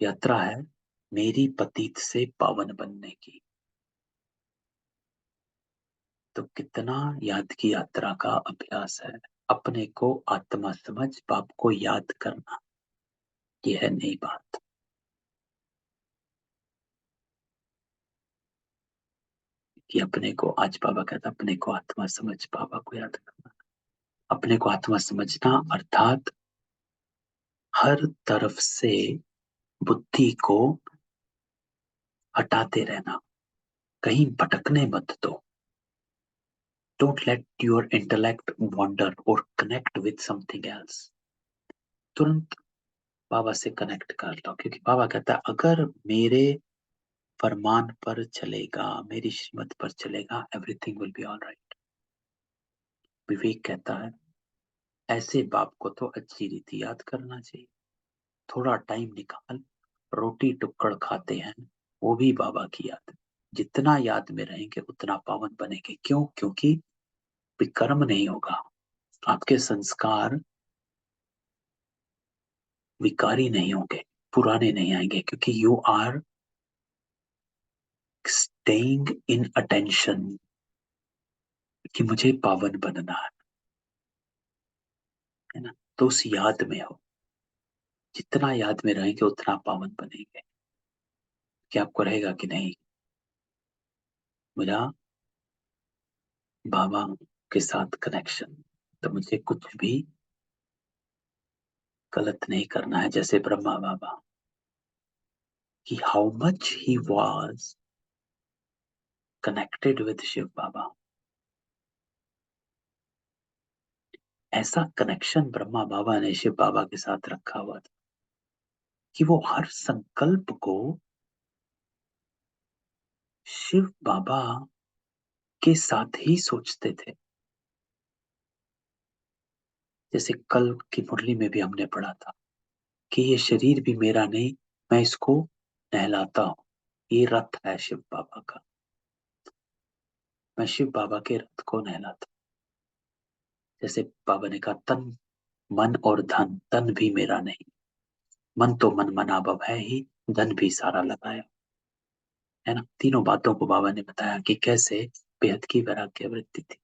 यात्रा है मेरी पतीत से पावन बनने की। तो कितना याद की यात्रा का अभ्यास है, अपने को आत्मा समझ बाप को याद करना, यह है नई बात। कि अपने को, आज बाबा कहता अपने को आत्मा समझ बाबा को याद करना। अपने को आत्मा समझना अर्थात हर तरफ से बुद्धि को हटाते रहना, कहीं भटकने मत दो। Don't let your intellect wander और कनेक्ट विद समथिंग एल्स। तुरंत बाबा से कनेक्ट कर लो, क्योंकि बाबा कहता है अगर मेरे फरमान पर चलेगा, मेरी श्रीमत पर चलेगा, everything will be all right. विवेक कहता है ऐसे बाप को तो अच्छी रीति याद करना चाहिए। थोड़ा टाइम निकाल, रोटी टुक्कड़ खाते हैं, वो भी बाबा की याद। जितना याद में रहेंगे उतना पावन बनेंगे। क्यों? क्योंकि विकर्म नहीं होगा, आपके संस्कार विकारी नहीं होंगे, पुराने नहीं आएंगे, क्योंकि you are staying in attention कि मुझे पावन बनना है ना। तो उस याद में हो, जितना याद में रहेंगे उतना पावन बनेंगे। क्या आपको रहेगा कि नहीं मेरा बाबा के साथ कनेक्शन, तो मुझे कुछ भी गलत नहीं करना है। जैसे ब्रह्मा बाबा कि how much he was connected with Shiv Baba, ऐसा कनेक्शन ब्रह्मा बाबा ने शिव बाबा के साथ रखा हुआ था कि वो हर संकल्प को शिव बाबा के साथ ही सोचते थे। जैसे कल की मुरली में भी हमने पढ़ा था कि ये शरीर भी मेरा नहीं, मैं इसको नहलाता हूं, ये रथ है शिव बाबा का, मैं शिव बाबा के रथ को नहलाता हूं। जैसे बाबा ने कहा तन मन और धन, तन भी मेरा नहीं, मन तो मन मनाभव है ही, धन भी सारा लगाया है ना। तीनों बातों को बाबा ने बताया कि कैसे बेहद की वैराग्य वृत्ति थी।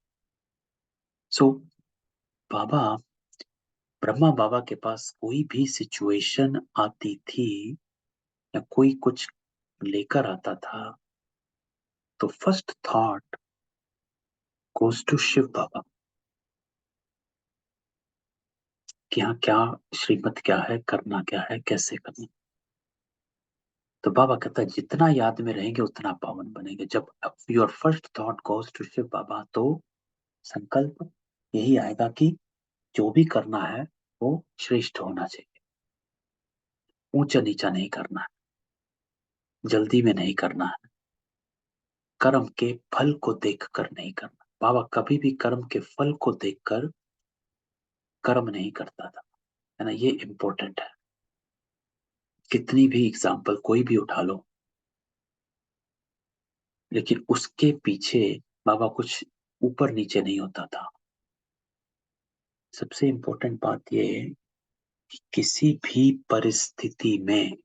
सो बाबा, ब्रह्मा बाबा के पास कोई भी सिचुएशन आती थी या कोई कुछ लेकर आता था, तो first thought goes to Shiv Baba कि हाँ क्या श्रीमत क्या है, करना क्या है, कैसे करना। तो बाबा कहता है जितना याद में रहेंगे उतना पावन बनेंगे। जब your first thought goes to Shiv Baba, तो संकल्प यही आएगा कि जो भी करना है वो श्रेष्ठ होना चाहिए, ऊंचा नीचा नहीं करना है, जल्दी में नहीं करना है, कर्म के फल को देखकर नहीं करना। बाबा कभी भी कर्म के फल को देखकर कर्म नहीं करता था, है ना। ये इंपॉर्टेंट है। कितनी भी एग्जाम्पल कोई भी उठा लो, लेकिन उसके पीछे बाबा कुछ ऊपर नीचे नहीं होता था। सबसे इंपॉर्टेंट बात यह है कि किसी भी परिस्थिति में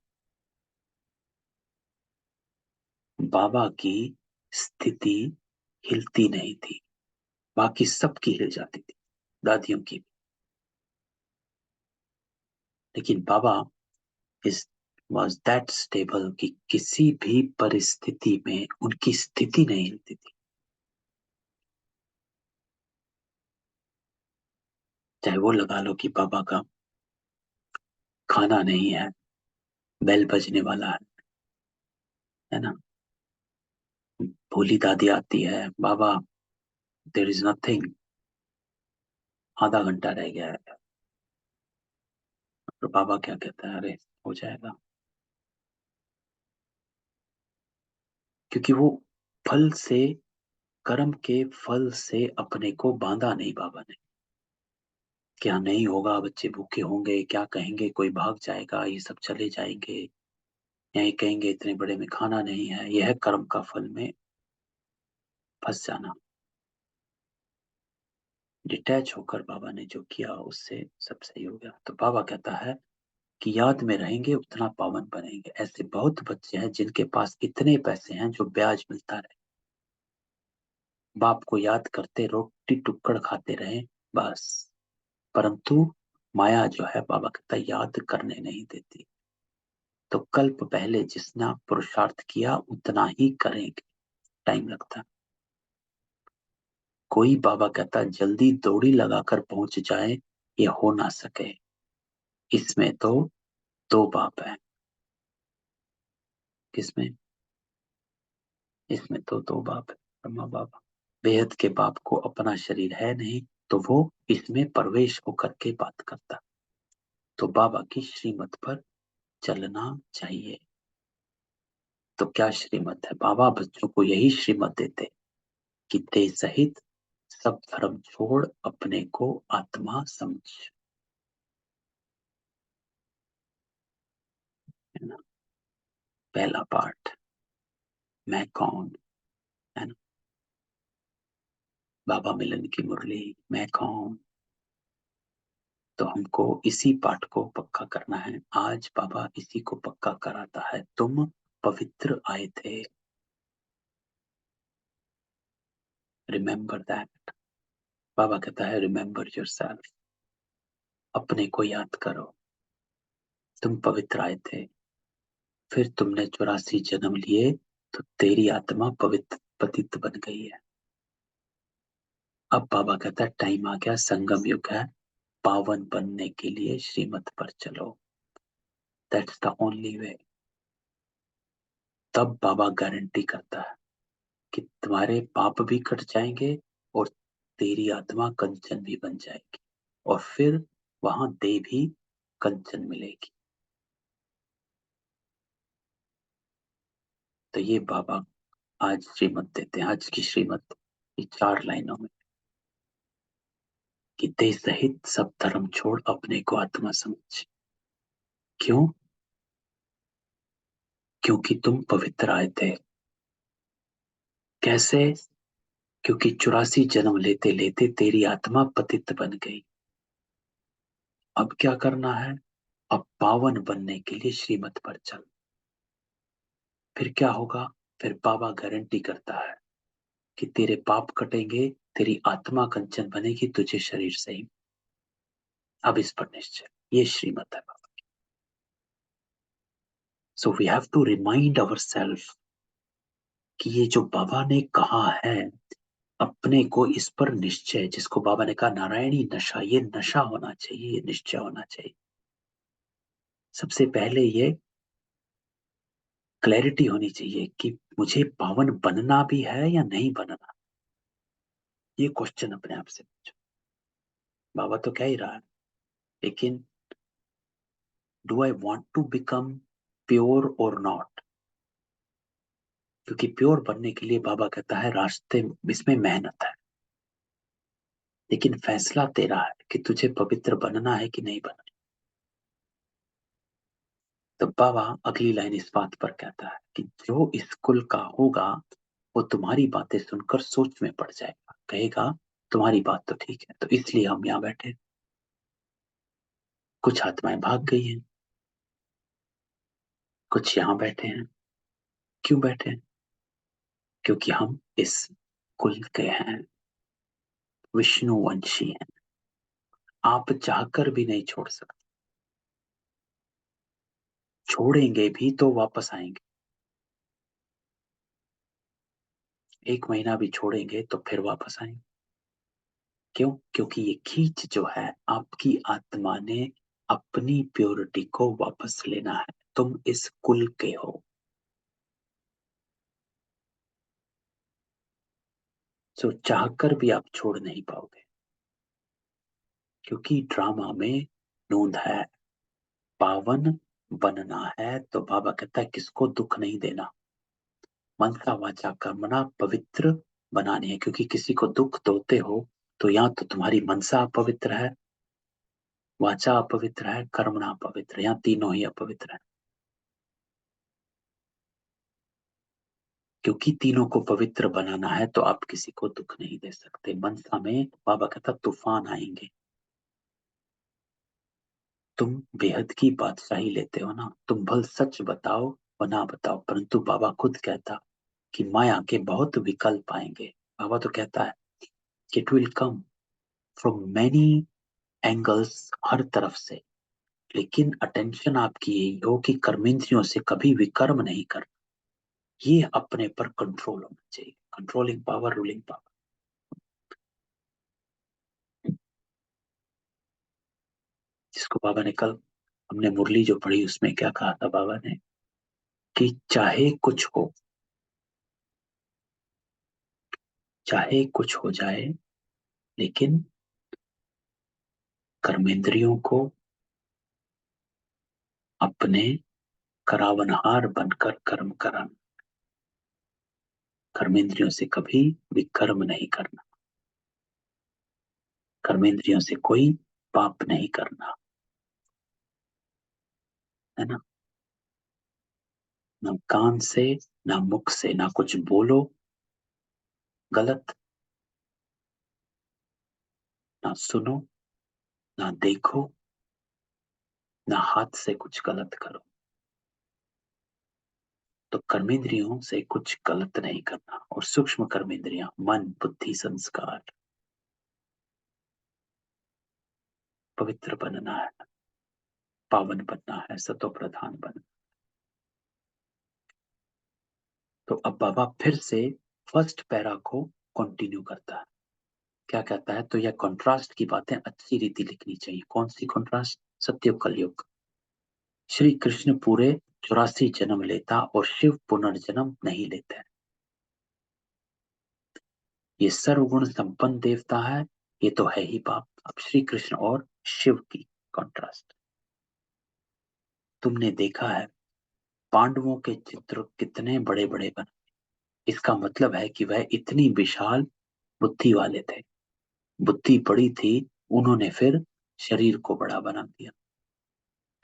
बाबा की स्थिति हिलती नहीं थी, बाकी सबकी हिल जाती थी, दादियों की भी। लेकिन बाबा इज वॉज दैट स्टेबल कि किसी भी परिस्थिति में उनकी स्थिति नहीं हिलती थी। चाहे वो लगा लो कि बाबा का खाना नहीं है, बेल बजने वाला है ना, भोली दादी आती है, बाबा देयर इज नथिंग, आधा घंटा रह गया है, और बाबा क्या कहता है, अरे हो जाएगा, क्योंकि वो फल से, कर्म के फल से अपने को बांधा नहीं बाबा ने। क्या नहीं होगा, बच्चे भूखे होंगे, क्या कहेंगे, कोई भाग जाएगा, ये सब चले जाएंगे, यही कहेंगे इतने बड़े में खाना नहीं है, यह है कर्म का फल में फंस जाना। डिटैच होकर बाबा ने जो किया उससे सब सही हो गया। तो बाबा कहता है कि याद में रहेंगे उतना पावन बनेंगे। ऐसे बहुत बच्चे हैं जिनके पास इतने पैसे हैं जो ब्याज मिलता रहे, बाप को याद करते रोटी टुक्कड़ खाते रहे बस, परंतु माया जो है बाबा कहता है याद करने नहीं देती। तो कल्प पहले जितना पुरुषार्थ किया उतना ही करेंगे, टाइम लगता है। कोई बाबा कहता है जल्दी दौड़ी लगाकर पहुंच जाए, ये हो ना सके। इसमें तो दो बाप है। किसमें? इसमें तो दो बाप है, ब्रह्मा बाबा। बेहद के बाप को अपना शरीर है नहीं, तो वो इसमें प्रवेश होकर के बात करता। तो बाबा की श्रीमत पर चलना चाहिए। तो क्या श्रीमत है? बाबा बच्चों को यही श्रीमत देते कि देह सहित सब धर्म छोड़ अपने को आत्मा समझ, है ना। पहला पाठ, मैं कौन, है ना। बाबा मिलन की मुरली, मैं कौन। तो हमको इसी पाठ को पक्का करना है। आज बाबा इसी को पक्का कराता है, तुम पवित्र आए थे, रिमेम्बर दैट। बाबा कहता है रिमेम्बर योरसेल्फ, अपने को याद करो, तुम पवित्र आए थे, फिर तुमने 84 जन्म लिए, तो तेरी आत्मा पवित्र पतित बन गई है। अब बाबा कहता है टाइम आ गया, संगम युग है, पावन बनने के लिए श्रीमत पर चलो। That's the only way. तब बाबा गारंटी करता है कि तुम्हारे पाप भी कट जाएंगे और तेरी आत्मा कंचन भी बन जाएगी, और फिर वहां देह भी कंचन मिलेगी। तो ये बाबा आज श्रीमत देते हैं, आज की श्रीमत ये 4 लाइनों में, कि देह सहित सब धर्म छोड़ अपने को आत्मा समझ। क्यों? क्योंकि तुम पवित्र आए थे। कैसे? क्योंकि 84 जन्म लेते लेते तेरी आत्मा पतित बन गई। अब क्या करना है? अब पावन बनने के लिए श्रीमत पर चल। फिर क्या होगा? फिर बाबा गारंटी करता है कि तेरे पाप कटेंगे, तेरी आत्मा कंचन बनेगी, तुझे शरीर सही। अब इस पर निश्चय, ये श्रीमत है Baba. So we have to remind our self कि ये जो बाबा ने कहा है, अपने को इस पर निश्चय, जिसको बाबा ने कहा नारायणी नशा, ये नशा होना चाहिए, ये निश्चय होना चाहिए। सबसे पहले ये क्लैरिटी होनी चाहिए कि मुझे पावन बनना भी है या नहीं बनना। ये क्वेश्चन अपने आप से पूछो। बाबा तो कह ही रहा है, लेकिन do I want to become pure और नॉट? क्योंकि प्योर बनने के लिए बाबा कहता है रास्ते इसमें मेहनत है, लेकिन फैसला तेरा है कि तुझे पवित्र बनना है कि नहीं बनना। तो बाबा अगली लाइन इस बात पर कहता है कि जो इस कुल का होगा वो तुम्हारी बातें सुनकर सोच में पड़ जाएगा, कहेगा तुम्हारी बात तो ठीक है। तो इसलिए हम यहाँ बैठे। कुछ आत्माएं भाग गई हैं, कुछ यहाँ बैठे हैं। क्यों बैठे हैं? क्योंकि हम इस कुल के हैं, विष्णुवंशी हैं। आप चाहकर भी नहीं छोड़ सकते, छोड़ेंगे भी तो वापस आएंगे। 1 महीना भी छोड़ेंगे तो फिर वापस आएंगे। क्यों? क्योंकि ये खींच जो है आपकी आत्मा ने अपनी प्योरिटी को वापस लेना है। तुम इस कुल के हो। सो चाहकर भी आप छोड़ नहीं पाओगे, क्योंकि ड्रामा में नोंद है पावन बनना है तो बाबा कहता है किसको दुख नहीं देना, मनसा वाचा कर्मणा पवित्र बनानी है। क्योंकि किसी को दुख दोते हो तो या तो तुम्हारी मनसा अपवित्र है, वाचा अपवित्र है, कर्मणा अपवित्र, या तीनों ही अपवित्र है। क्योंकि तीनों को पवित्र बनाना है तो आप किसी को दुख नहीं दे सकते। मनसा में बाबा कहता तूफान आएंगे। तुम बेहद की बादशाही लेते हो ना, तुम भल सच बताओ व ना बताओ, परंतु बाबा खुद कहता कि माया के बहुत विकल्प आएंगे। बाबा तो कहता है कि it will come from many angles, हर तरफ से। लेकिन अटेंशन आपकी यही हो कि कर्मेंद्रियों से कभी विकर्म नहीं करना, ये अपने पर कंट्रोल होना चाहिए। Controlling power, ruling power. जिसको बाबा ने कल, हमने मुरली जो पढ़ी उसमें क्या कहा था बाबा ने, कि चाहे कुछ हो, चाहे कुछ हो जाए, लेकिन कर्मेंद्रियों को अपने करावनहार बनकर कर्म कराना, कर्मेंद्रियों से कभी विकर्म नहीं करना, कर्मेंद्रियों से कोई पाप नहीं करना, है ना। ना कान से, ना मुख से, ना कुछ बोलो गलत, ना सुनो, ना देखो, ना हाथ से कुछ गलत करो। तो कर्मेंद्रियों से कुछ गलत नहीं करना। और सूक्ष्म कर्मेंद्रियां मन, बुद्धि, संस्कार, पवित्र बनना है, पावन बनना है, सतो प्रधान बनना। तो अब बाबा फिर से फर्स्ट पैरा को कंटिन्यू करता है। क्या कहता है, तो यह कंट्रास्ट की बातें अच्छी रीति लिखनी चाहिए। कौन सी कंट्रास्ट? सत्युग कलयुग। श्री कृष्ण पूरे 84 जन्म लेता और शिव पुनर्जन्म नहीं लेते। ये सर्वगुण संपन्न देवता है, ये तो है ही बाप। अब श्री कृष्ण और शिव की कंट्रास्ट। तुमने देखा है पांडवों के चित्र कितने बड़े बड़े बने। इसका मतलब है कि वह इतनी विशाल बुद्धि वाले थे। बुद्धि बड़ी थी, उन्होंने फिर शरीर को बड़ा बना दिया।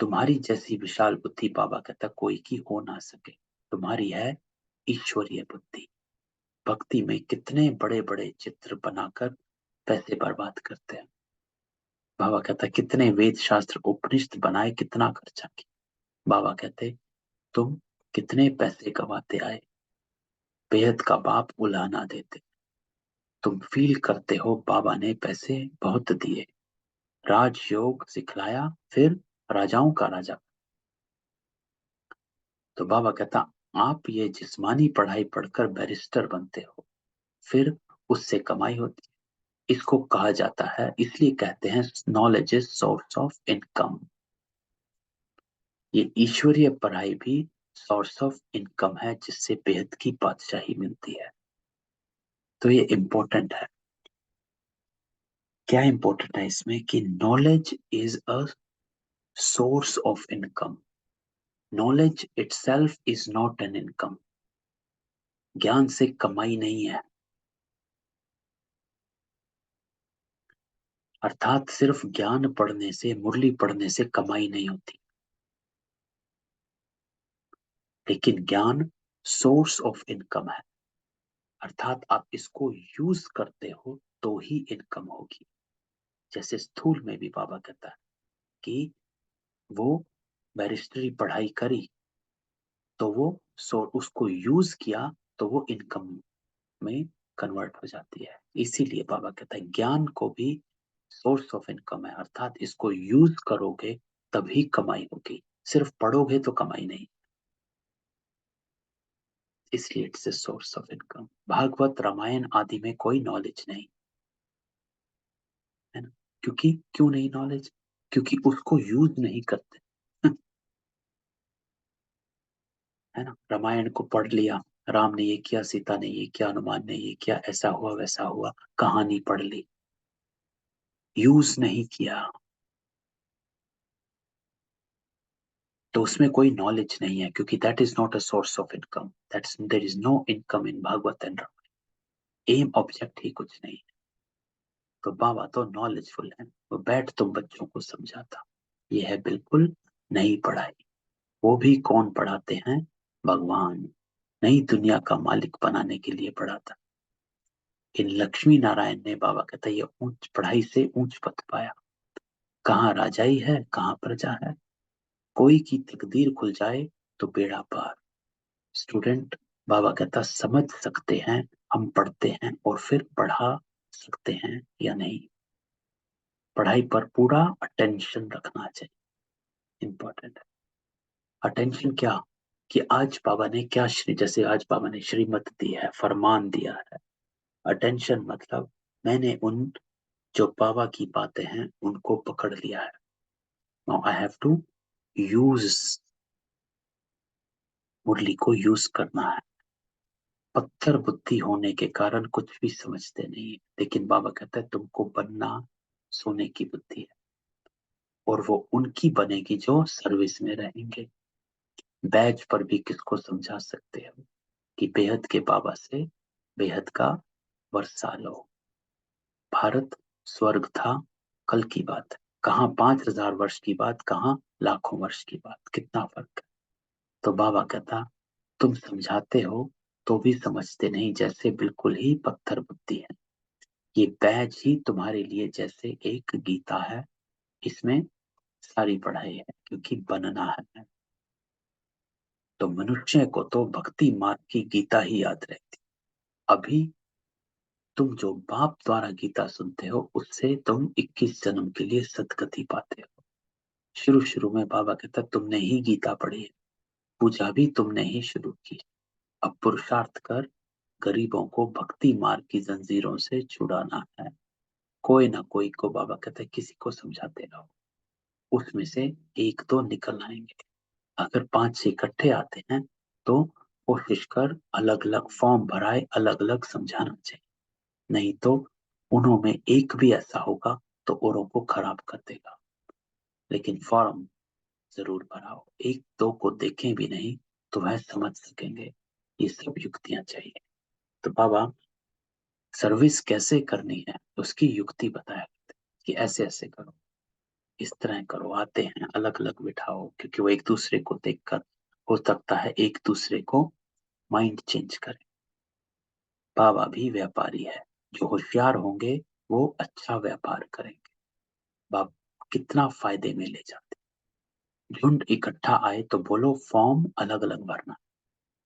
तुम्हारी जैसी विशाल बुद्धि बाबा कहता कोई की हो ना सके। तुम्हारी है ईश्वरीय बुद्धि। भक्ति में कितने बड़े बड़े चित्र बनाकर पैसे बर्बाद करते हैं। बाबा कहता कितने वेद शास्त्र उपनिषद बनाए, कितना खर्चा किया। बाबा कहते तुम कितने पैसे कमाते आए, बेहद का बाप उलाना देते। तुम फील करते हो बाबा ने पैसे बहुत दिए, राजयोग सिखलाया, फिर राजाओं का राजा। तो बाबा कहता आप ये जिस्मानी पढ़ाई पढ़कर बैरिस्टर बनते हो, फिर उससे कमाई होती है। इसको कहा जाता है, इसलिए कहते हैं knowledge is source of income. ये ईश्वरीय पढ़ाई भी सोर्स ऑफ इनकम है, जिससे बेहद की बादशाही मिलती है। तो ये इंपॉर्टेंट है। क्या इंपॉर्टेंट है इसमें, कि knowledge is a source of income. Knowledge itself is not an income. ज्ञान से कमाई नहीं है। अर्थात सिर्फ ज्ञान पढ़ने से, मुरली पढ़ने से कमाई नहीं होती। लेकिन ज्ञान सोर्स ऑफ इनकम है। अर्थात आप इसको यूज करते हो तो ही इनकम होगी। जैसे स्थूल में भी बाबा कहता है कि वो बैरिस्टरी पढ़ाई करी तो वो उसको यूज किया तो वो इनकम में कन्वर्ट हो जाती है। इसीलिए बाबा कहता है ज्ञान को भी सोर्स ऑफ इनकम है। अर्थात इसको यूज करोगे तभी कमाई होगी, सिर्फ पढ़ोगे तो कमाई नहीं। इसलिए it's a source of income. Bhagavat Ramayana आदि में कोई नॉलेज नहीं है ना। क्योंकि क्यों नहीं नॉलेज? क्योंकि उसको यूज नहीं करते। है ना। रामायण को पढ़ लिया, राम ने ये किया, सीता ने ये किया, हनुमान ने ये किया, ऐसा हुआ वैसा हुआ, कहानी पढ़ ली, यूज नहीं किया। तो उसमें कोई नॉलेज नहीं है, क्योंकि that is not a source of income, that's there is no income in Bhagwat and Ramayan. Aim object ही कुछ नहीं है। तो बाबा तो नॉलेजफुल है, वो बैठ तुम बच्चों को समझाता। ये है बिल्कुल नई पढ़ाई। वो भी कौन पढ़ाते हैं? भगवान। नई दुनिया का मालिक बनाने के लिए पढ़ाता। इन लक्ष्मी नारायण ने, बाबा कहता है, ये ऊंच पढ़ाई से ऊंच पद पाया। कहाँ राजाई है, कहाँ प्रजा है। कोई की तकदीर खुल जाए तो बेड़ा पार। स्टूडेंट, बाबा कहता, समझ सकते हैं हम पढ़ते हैं और फिर पढ़ा सकते हैं या नहीं। पढ़ाई पर पूरा अटेंशन रखना चाहिए, इंपॉर्टेंट है। अटेंशन क्या? कि आज बाबा ने क्या जैसे आज बाबा ने श्रीमत दी है, फरमान दिया है। अटेंशन मतलब मैंने उन जो बाबा की बातें हैं उनको पकड़ लिया है। Now I have to use, Murli को यूज करना है। पत्थर बुद्धि होने के कारण कुछ भी समझते नहीं है, लेकिन बाबा कहता है तुमको बनना सोने की बुद्धि है, और वो उनकी बनेगी जो सर्विस में रहेंगे। बैच पर भी किसको समझा सकते हो कि बेहद के बाबा से बेहद का वर्षा लो। भारत स्वर्ग था, कल की बात है। कहाँ 5,000 वर्ष की बात, कहाँ लाखों वर्ष की बात, कितना फर्क है। तो बाबा कहता, तुम समझाते हो तो भी समझते नहीं, जैसे बिल्कुल ही पत्थर बुद्धि है। ये बैच ही तुम्हारे लिए जैसे एक गीता है, इसमें सारी पढ़ाई है, क्योंकि बनना है। तो मनुष्य को तो भक्ति मार्ग की गीता ही याद रहती। अभी तुम जो बाप द्वारा गीता सुनते हो, उससे तुम 21 जन्म के लिए सदगति पाते हो। शुरू शुरू में बाबा कहता, तुमने ही गीता पढ़ी है, पूजा भी तुमने ही शुरू की। अब पुरुषार्थ कर गरीबों को भक्ति मार्ग की जंजीरों से छुड़ाना है। कोई ना कोई को, बाबा कहते हैं, किसी को समझाते रहो, उसमें से एक तो निकल आएंगे। अगर 5-6 इकट्ठे आते हैं तो कोशिश कर अलग अलग फॉर्म भराए, अलग अलग समझाना चाहिए। नहीं तो उन्हों में एक भी ऐसा होगा तो औरों को खराब कर देगा। लेकिन फॉर्म जरूर भराओ, एक दो को देखें भी नहीं तो वह समझ सकेंगे। ये सब युक्तियां चाहिए। तो बाबा सर्विस कैसे करनी है उसकी युक्ति बताया कि ऐसे ऐसे करो, इस तरह करो। आते हैं अलग अलग बिठाओ, क्योंकि वो एक दूसरे को देखकर हो सकता है एक दूसरे को माइंड चेंज करें। बाबा भी व्यापारी है, जो होशियार होंगे वो अच्छा व्यापार करेंगे। बाबा कितना फायदे में ले जाते। झुंड इकट्ठा आए तो बोलो फॉर्म अलग अलग भरना।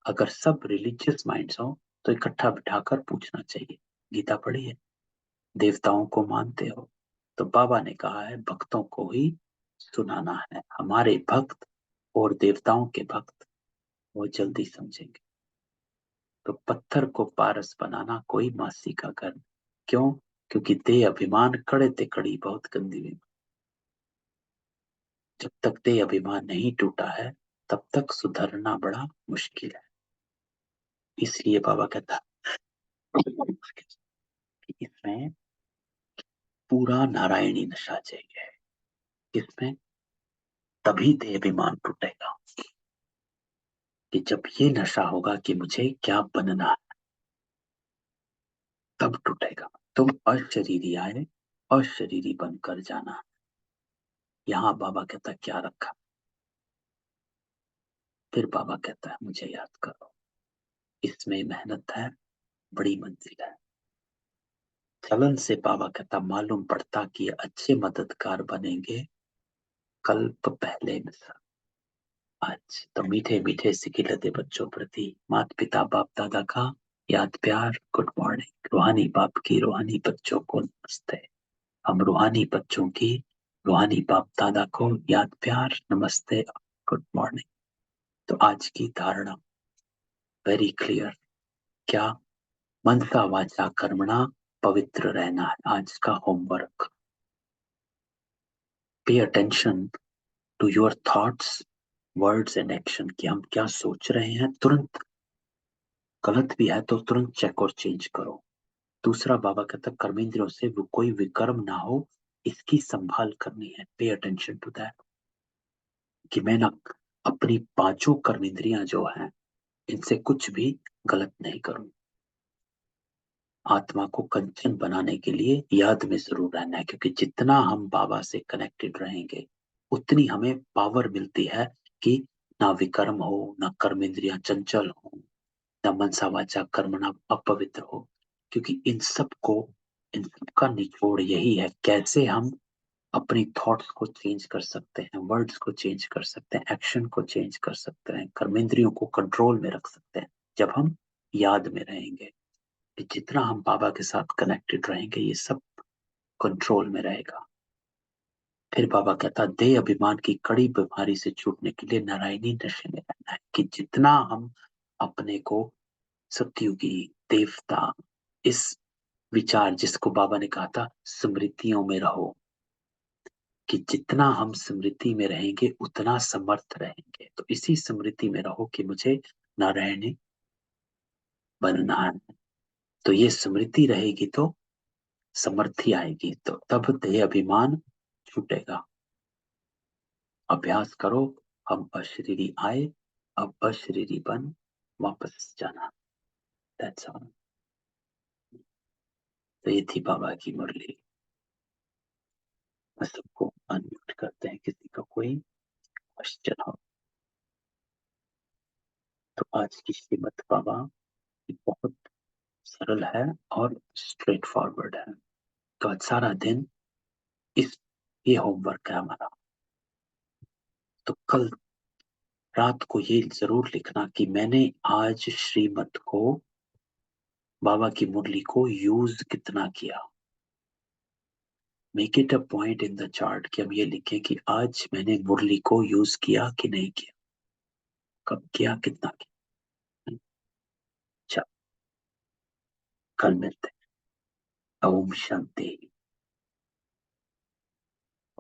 अगर सब रिलीजियस माइंड्स हो तो इकट्ठा बिठाकर पूछना चाहिए, गीता पढ़ी है, देवताओं को मानते हो? तो बाबा ने कहा है भक्तों को ही सुनाना है। हमारे भक्त और देवताओं के भक्त वो जल्दी समझेंगे। तो पत्थर को पारस बनाना कोई मासी का कर्म। क्यों? क्योंकि दे अभिमान कड़े ते कड़ी बहुत गंदी बीमारी। जब तक दे अभिमान नहीं टूटा है तब तक सुधरना बड़ा मुश्किल है। इसलिए बाबा कहता कि इसमें पूरा नारायणी नशा चाहिए। इसमें तभी दे अभिमान टूटेगा, कि जब ये नशा होगा कि मुझे क्या बनना है, तब टूटेगा। तुम अशरीरी आए, अशरीरी बनकर जाना। यहाँ बाबा कहता क्या रखा? फिर बाबा कहता है मुझे याद करो, इसमें मेहनत है, बड़ी मंजिल है। चलन से बाबा कहता मालूम पड़ता कि अच्छे मददगार बनेंगे कल्प पहले में। आज तो मीठे मीठे सिकिलते बच्चों प्रति माता पिता बाप दादा का याद प्यार, गुड मॉर्निंग। रूहानी बाप की रूहानी बच्चों को नमस्ते। हम रूहानी बच्चों की रूहानी बाप दादा को याद प्यार, नमस्ते, गुड मॉर्निंग। तो आज की धारणा वेरी क्लियर। क्या? मनसा वाचा कर्मणा पवित्र रहना है आज का homework. Pay attention to your thoughts, words and action, कि हम क्या सोच रहे हैं। तुरंत गलत भी है तो तुरंत चेक और चेंज करो। दूसरा, बाबा कहता कर्मेंद्रियों से वो कोई विकर्म ना हो, इसकी संभाल करनी है। पे अटेंशन टू दैट, कि मैं ना अपनी पांचों कर्मेंद्रियां जो हैं, इनसे कुछ भी गलत नहीं करूं। आत्मा को कंचन बनाने के लिए याद में जरूर रहना है, क्योंकि जितना हम बाबा से कनेक्टेड रहेंगे उतनी हमें पावर मिलती है कि ना विकर्म हो, ना कर्मेंद्रियां चंचल हो, ना मनसा वाचा कर्मणा अपवित्र हो। क्योंकि इन सब का निचोड़ यही है, कैसे हम अपनी थॉट्स को चेंज कर सकते हैं, वर्ड्स को चेंज कर सकते हैं, एक्शन को चेंज कर सकते हैं, कर्मेंद्रियों को कंट्रोल में रख सकते हैं, जब हम याद में रहेंगे। जितना हम बाबा के साथ कनेक्टेड रहेंगे ये सब कंट्रोल में रहेगा। फिर बाबा कहता, देह अभिमान की कड़ी बीमारी से छूटने के लिए नारायणी नशे में रहना है, कि जितना हम अपने को सत्युगी देवता, इस विचार जिसको बाबा ने कहा था स्मृतियों में रहो, कि जितना हम स्मृति में रहेंगे उतना समर्थ रहेंगे। तो इसी स्मृति में रहो कि मुझे नारायणी बनना है। तो ये स्मृति रहेगी तो समर्थी आएगी, तो तब देह अभिमान छूटेगा। अभ्यास करो, हम अशरीरी आए, अब अशरीरी बन वापस जाना। That's all. तो ये थी बाबा की मुरली। मैं सबको अनम्यूट करते हैं, किसी का कोई क्वेश्चन हो तो। आज की श्रीमद् बाबा बहुत सरल है और स्ट्रेट फॉरवर्ड है। तो आज सारा दिन ये होमवर्क है हमारा। तो कल रात को ये जरूर लिखना कि मैंने आज श्रीमद् को, बाबा की मुरली को यूज कितना किया। Make it a point in the chart कि हम ये लिखें कि आज मैंने मुरली को यूज किया कि नहीं किया, कब किया, कितना किया। अच्छा, कल मिलते हैं। ओम शांति।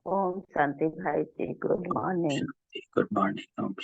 ओम शांति भाई जी, गुड मॉर्निंग। Good morning. ओम